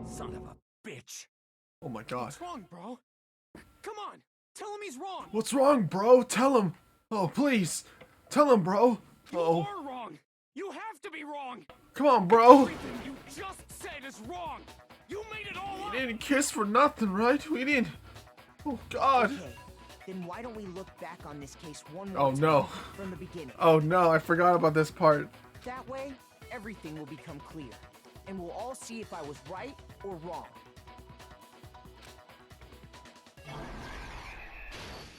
Son of a bitch. Oh my god. What's wrong, bro? Come on, tell him he's wrong. What's wrong, bro? Tell him. Oh, please. Tell him, bro. You Oh. are wrong. You have to be wrong. Come on, bro. Everything you just said is wrong. You made it all up. We didn't kiss for nothing, right? We didn't. Oh, God. Okay, then why don't we look back on this case one more Oh, time no. from the beginning? Oh, no. I forgot about this part. That way, everything will become clear, and we'll all see if I was right or wrong.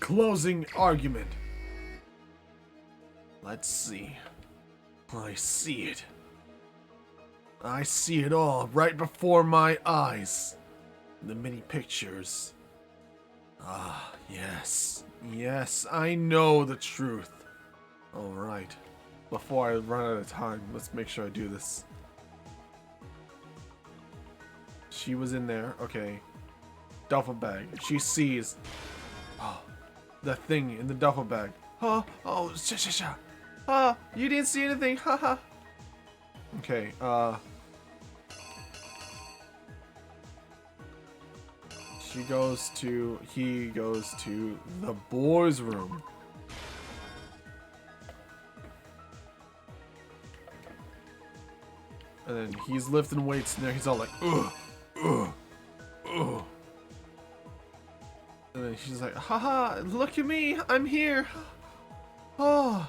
Closing argument. Let's see. I see it. I see it all right before my eyes. The many pictures. Ah, yes. Yes, I know the truth. Alright. Before I run out of time, let's make sure I do this. She was in there. Okay. Duffel bag. She sees... Oh, the thing in the duffel bag. Oh, sha. You didn't see anything, haha. Okay, he goes to the boys' room. And then he's lifting weights in there, he's all like, ugh. And then she's like, haha, look at me, I'm here. Oh.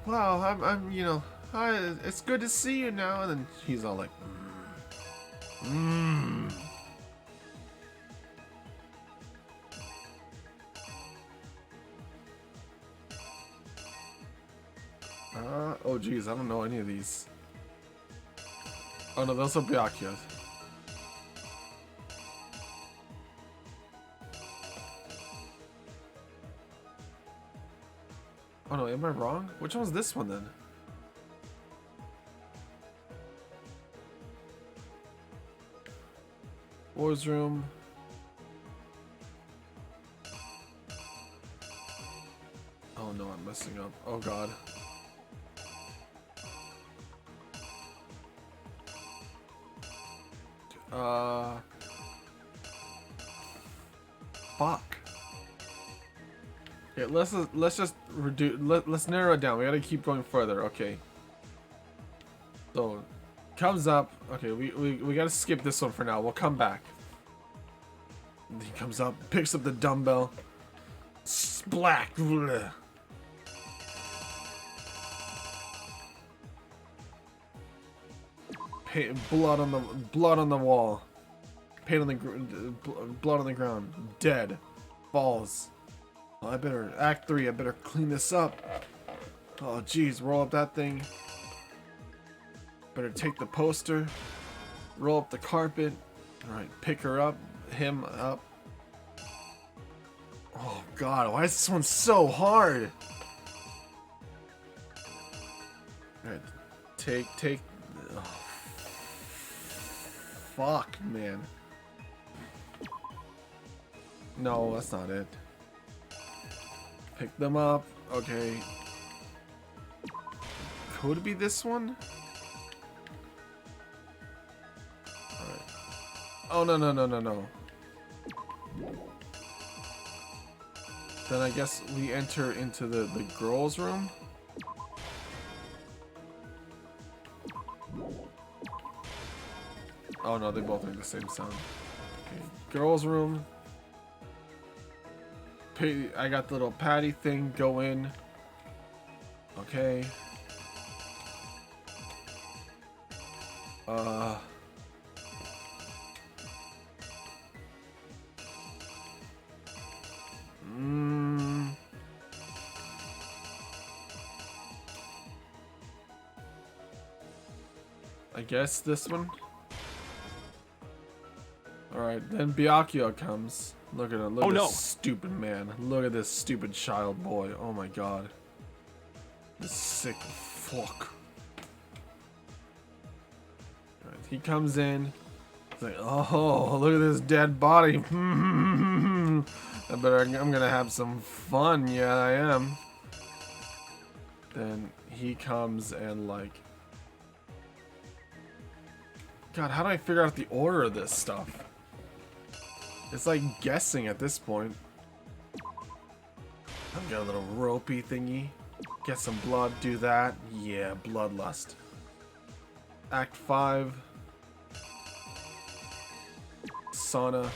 Wow, I'm, you know, hi, it's good to see you now. And then he's all like, oh geez, I don't know any of these. Oh no, those are Byakuya. Oh no, am I wrong? Which one's this one then? Boys' room. Oh no, I'm messing up. Oh god. Fuck. Okay, let's just reduce. Let's narrow it down. We gotta keep going further. Okay. So, comes up. Okay, we gotta skip this one for now. We'll come back. And he comes up, picks up the dumbbell. Splack. Bleh. Blood on the wall. Paint on the blood on the ground. Dead. Falls. Oh, I better Act 3. I better clean this up. Oh jeez, roll up that thing. Better take the poster. Roll up the carpet. All right, pick her up. Him up. Oh god, why is this one so hard? All right, take. Oh. Fuck, man. No, that's not it. Pick them up. Okay. Could it be this one? Alright. Oh, no. Then I guess we enter into the girls' room. Oh no, they both make the same sound. Okay, girls' room. I got the little patty thing going. Okay. I guess this one. Alright, then Byakuya comes. Look at him. Look at this stupid man. Look at this stupid child boy. Oh my god. This sick fuck. Alright, he comes in. He's like, oh, look at this dead body. I'm gonna have some fun. Yeah, I am. Then he comes and like... God, how do I figure out the order of this stuff? It's like guessing at this point. I've got a little ropey thingy. Get some blood, do that. Yeah, bloodlust. Act 5. Sauna.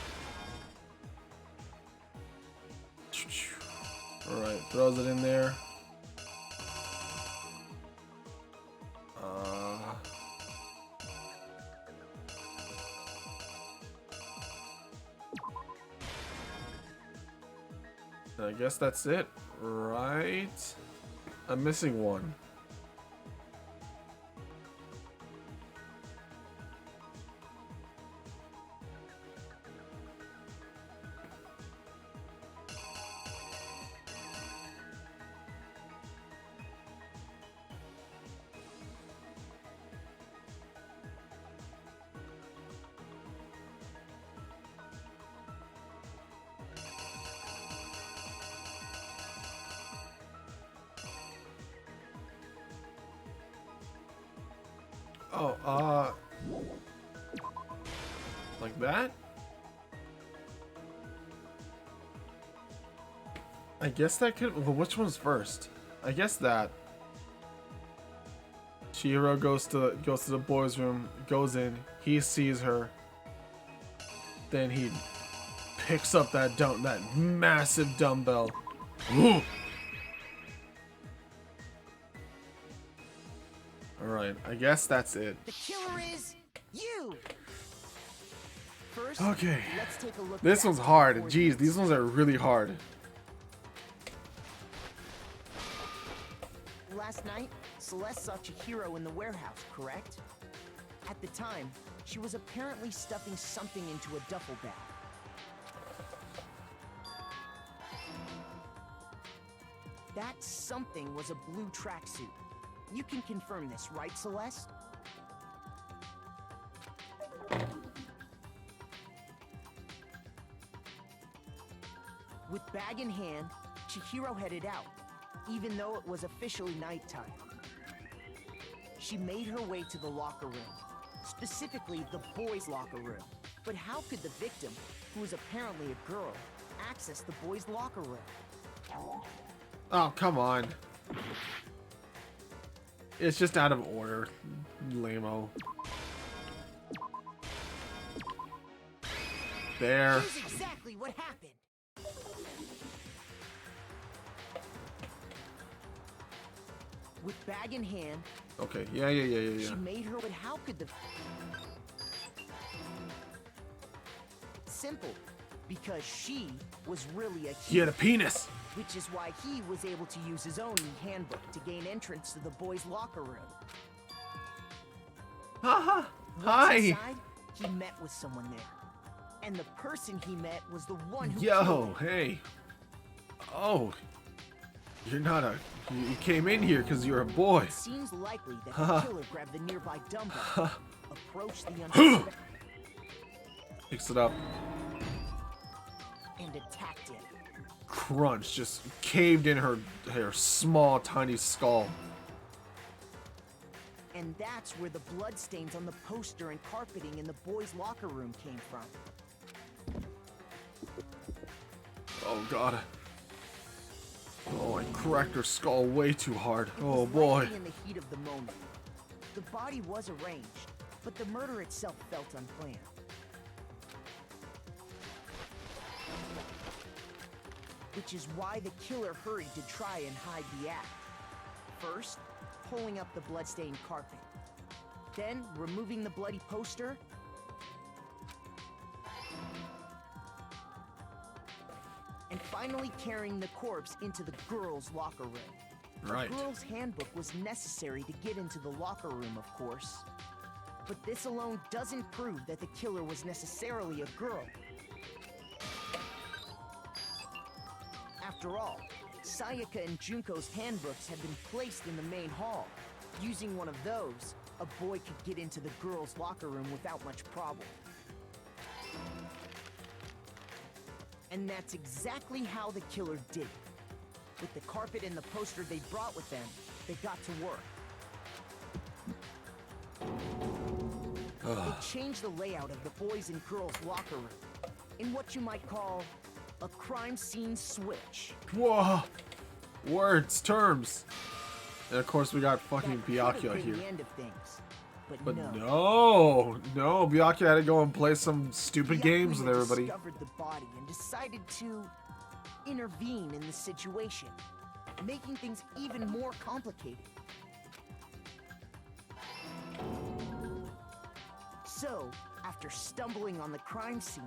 Alright, throws it in there. I guess that's it, right? I'm missing one. Oh, like that? I guess that could, well, which one's first? I guess that. Chihiro goes to the boys' room, goes in, he sees her. Then he picks up that massive dumbbell. Ooh. Alright, I guess that's it. The killer is you. First, okay. Let's take a look. This one's hard. Jeez, these ones are really hard. Last night, Celeste saw Chihiro in the warehouse, correct? At the time, she was apparently stuffing something into a duffel bag. That something was a blue tracksuit. You can confirm this, right, Celeste? With bag in hand, Chihiro headed out, even though it was officially nighttime. She made her way to the locker room, specifically the boys' locker room. But how could the victim, who was apparently a girl, access the boys' locker room? Oh, come on. It's just out of order, lame-o. There. Here's exactly what happened. With bag in hand. Okay, yeah. She made her, but how could the... Simple. Because she was really a... He had a penis! Which is why he was able to use his own handbook to gain entrance to the boys' locker room. Haha! Once inside, he met with someone there. And the person he met was the one who killed him. Hey. Oh. You're not a... You came in here because you're a boy. It seems likely that the killer grabbed the nearby dumbbell, approached the unsuspecting... Picks it up. And attacked it. Crunch, just caved in her small, tiny skull. And that's where the bloodstains on the poster and carpeting in the boys' locker room came from. Oh god. Oh, I cracked her skull way too hard. Oh boy. In the heat of the moment, the body was arranged, but the murder itself felt unplanned. which is why the killer hurried to try and hide the act. First, pulling up the bloodstained carpet. Then, removing the bloody poster. And finally carrying the corpse into the girls' locker room. Right. The girls' handbook was necessary to get into the locker room, of course. But this alone doesn't prove that the killer was necessarily a girl. After all, Sayaka and Junko's handbooks had been placed in the main hall. Using one of those, a boy could get into the girls' locker room without much problem. And that's exactly how the killer did it. With the carpet and the poster they brought with them, they got to work. They changed the layout of the boys' and girls' locker room in what you might call a crime scene switch. Whoa! Words, terms. And of course we got fucking That could Byakuya have been here. the end of things, But no. no, Byakuya had to go and play some stupid games with everybody. Discovered the body and decided to intervene in the situation, making things even more complicated. So, after stumbling on the crime scene,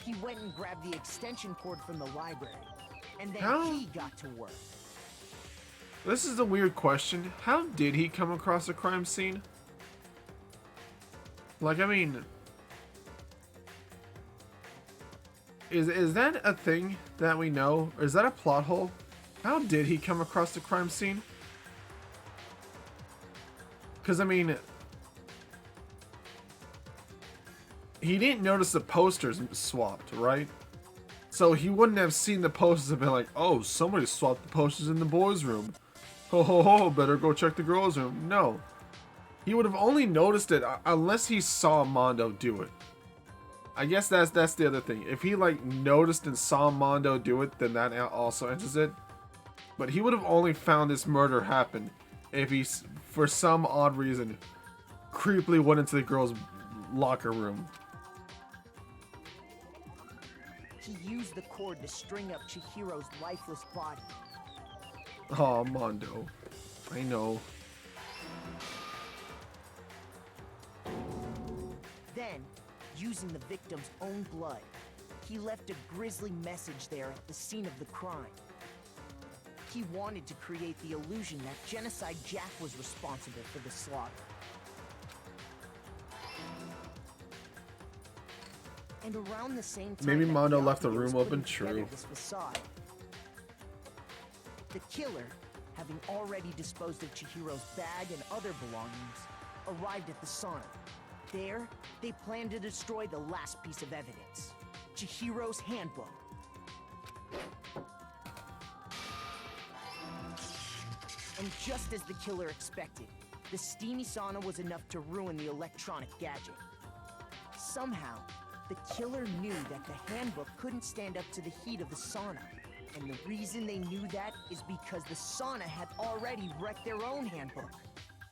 he went and grabbed the extension cord from the library, and then he got to work. This is a weird question. How did he come across a crime scene? Like, I mean, is that a thing that we know? Or is that a plot hole? How did he come across the crime scene? Because, I mean, he didn't notice the posters swapped, right? So he wouldn't have seen the posters and been like, oh, somebody swapped the posters in the boys' room. Ho ho ho, better go check the girls' room. No. He would have only noticed it unless he saw Mondo do it. I guess that's the other thing. If he like noticed and saw Mondo do it, then that also enters it. But he would have only found this murder happen if he, for some odd reason, creepily went into the girls' locker room. He used the cord to string up Chihiro's lifeless body. Oh, Mondo. I know. Then, using the victim's own blood, he left a grisly message there at the scene of the crime. He wanted to create the illusion that Genocide Jack was responsible for the slaughter. And around the same time, Maybe that Mondo Byakuya left the was room putting open. together True. this facade, the killer, having already disposed of Chihiro's bag and other belongings, arrived at the sauna. There, they planned to destroy the last piece of evidence, Chihiro's handbook. And just as the killer expected, the steamy sauna was enough to ruin the electronic gadget. Somehow, the killer knew that the handbook couldn't stand up to the heat of the sauna. And the reason they knew that is because the sauna had already wrecked their own handbook.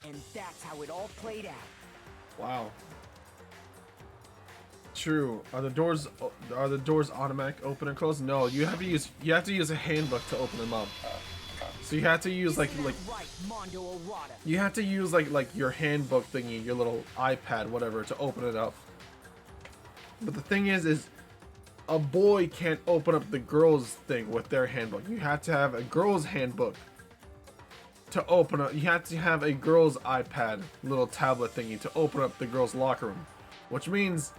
And that's how it all played out. Wow. True. Are the doors automatic open and close? No, you have to use a handbook to open them up. So you have to use like right, Mondo Arata? you have to use like your handbook thingy, your little iPad, whatever, to open it up. But the thing is a boy can't open up the girls thing with their handbook. You have to have a girl's handbook to open up. You have to have a girl's iPad, little tablet thingy, to open up the girls' locker room, which means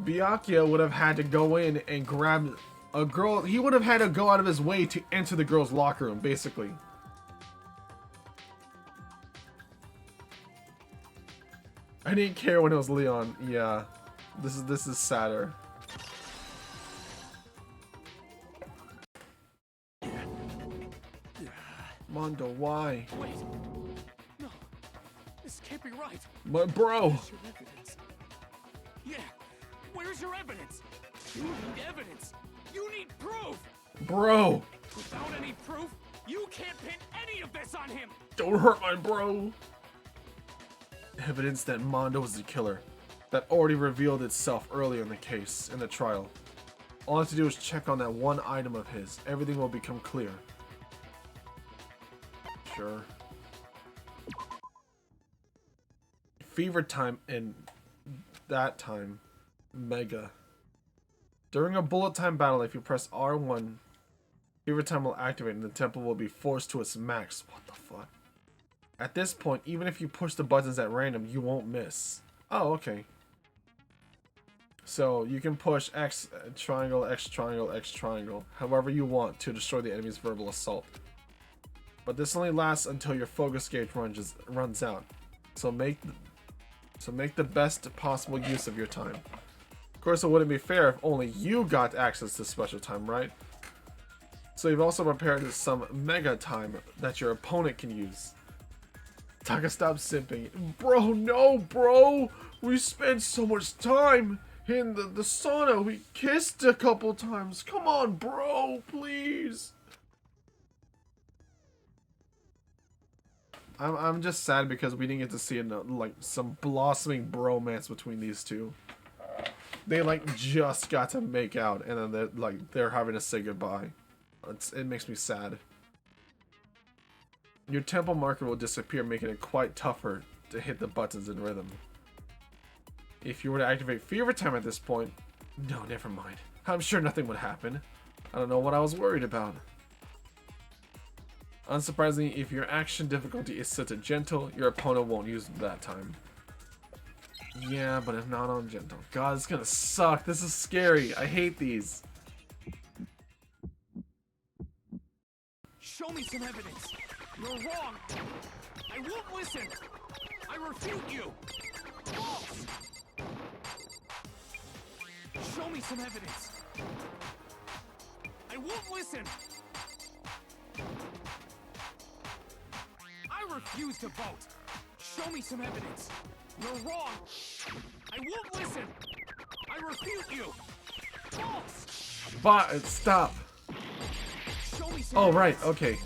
Byakuya would have had to go in and grab a girl. He would have had to go out of his way to enter the girls' locker room, basically. I didn't care when it was Leon. Yeah, this is sadder. Mondo, why? Wait. No. This can't be right. My bro. Where's your evidence? Yeah. Where's your evidence? You need evidence. You need proof. Bro. Without any proof, you can't pin any of this on him. Don't hurt my bro. Evidence that Mondo was the killer. that already revealed itself earlier in the trial. All I have to do is check on that one item of his. Everything will become clear. Sure. Fever time in that time. Mega. During a bullet time battle, if you press R1, fever time will activate and the temple will be forced to its max. What the fuck? At this point, even if you push the buttons at random, you won't miss. Oh, okay. So you can push X triangle, X triangle, X triangle, however you want to destroy the enemy's verbal assault. But this only lasts until your focus gauge runs out. So make the best possible use of your time. Of course, it wouldn't be fair if only you got access to special time, right? So you've also prepared some mega time that your opponent can use. Taka, stop simping. Bro, no, bro! We spent so much time in the sauna. We kissed a couple times. Come on, bro, please. I'm just sad because we didn't get to see like some blossoming bromance between these two. They like just got to make out and then they're having to say goodbye. It makes me sad. Your temple marker will disappear, making it quite tougher to hit the buttons in rhythm. If you were to activate fever time at this point, no, never mind. I'm sure nothing would happen. I don't know what I was worried about. Unsurprisingly, if your action difficulty is set to gentle, your opponent won't use that time. Yeah, but if not on gentle. God, it's gonna suck. This is scary. I hate these. Show me some evidence. You're wrong. I won't listen. I refute you. False. Show me some evidence. I won't listen. I refuse to vote. Show me some evidence. You're wrong. I won't listen. I refute you. False. But stop. Show me some Oh, right. evidence. Okay.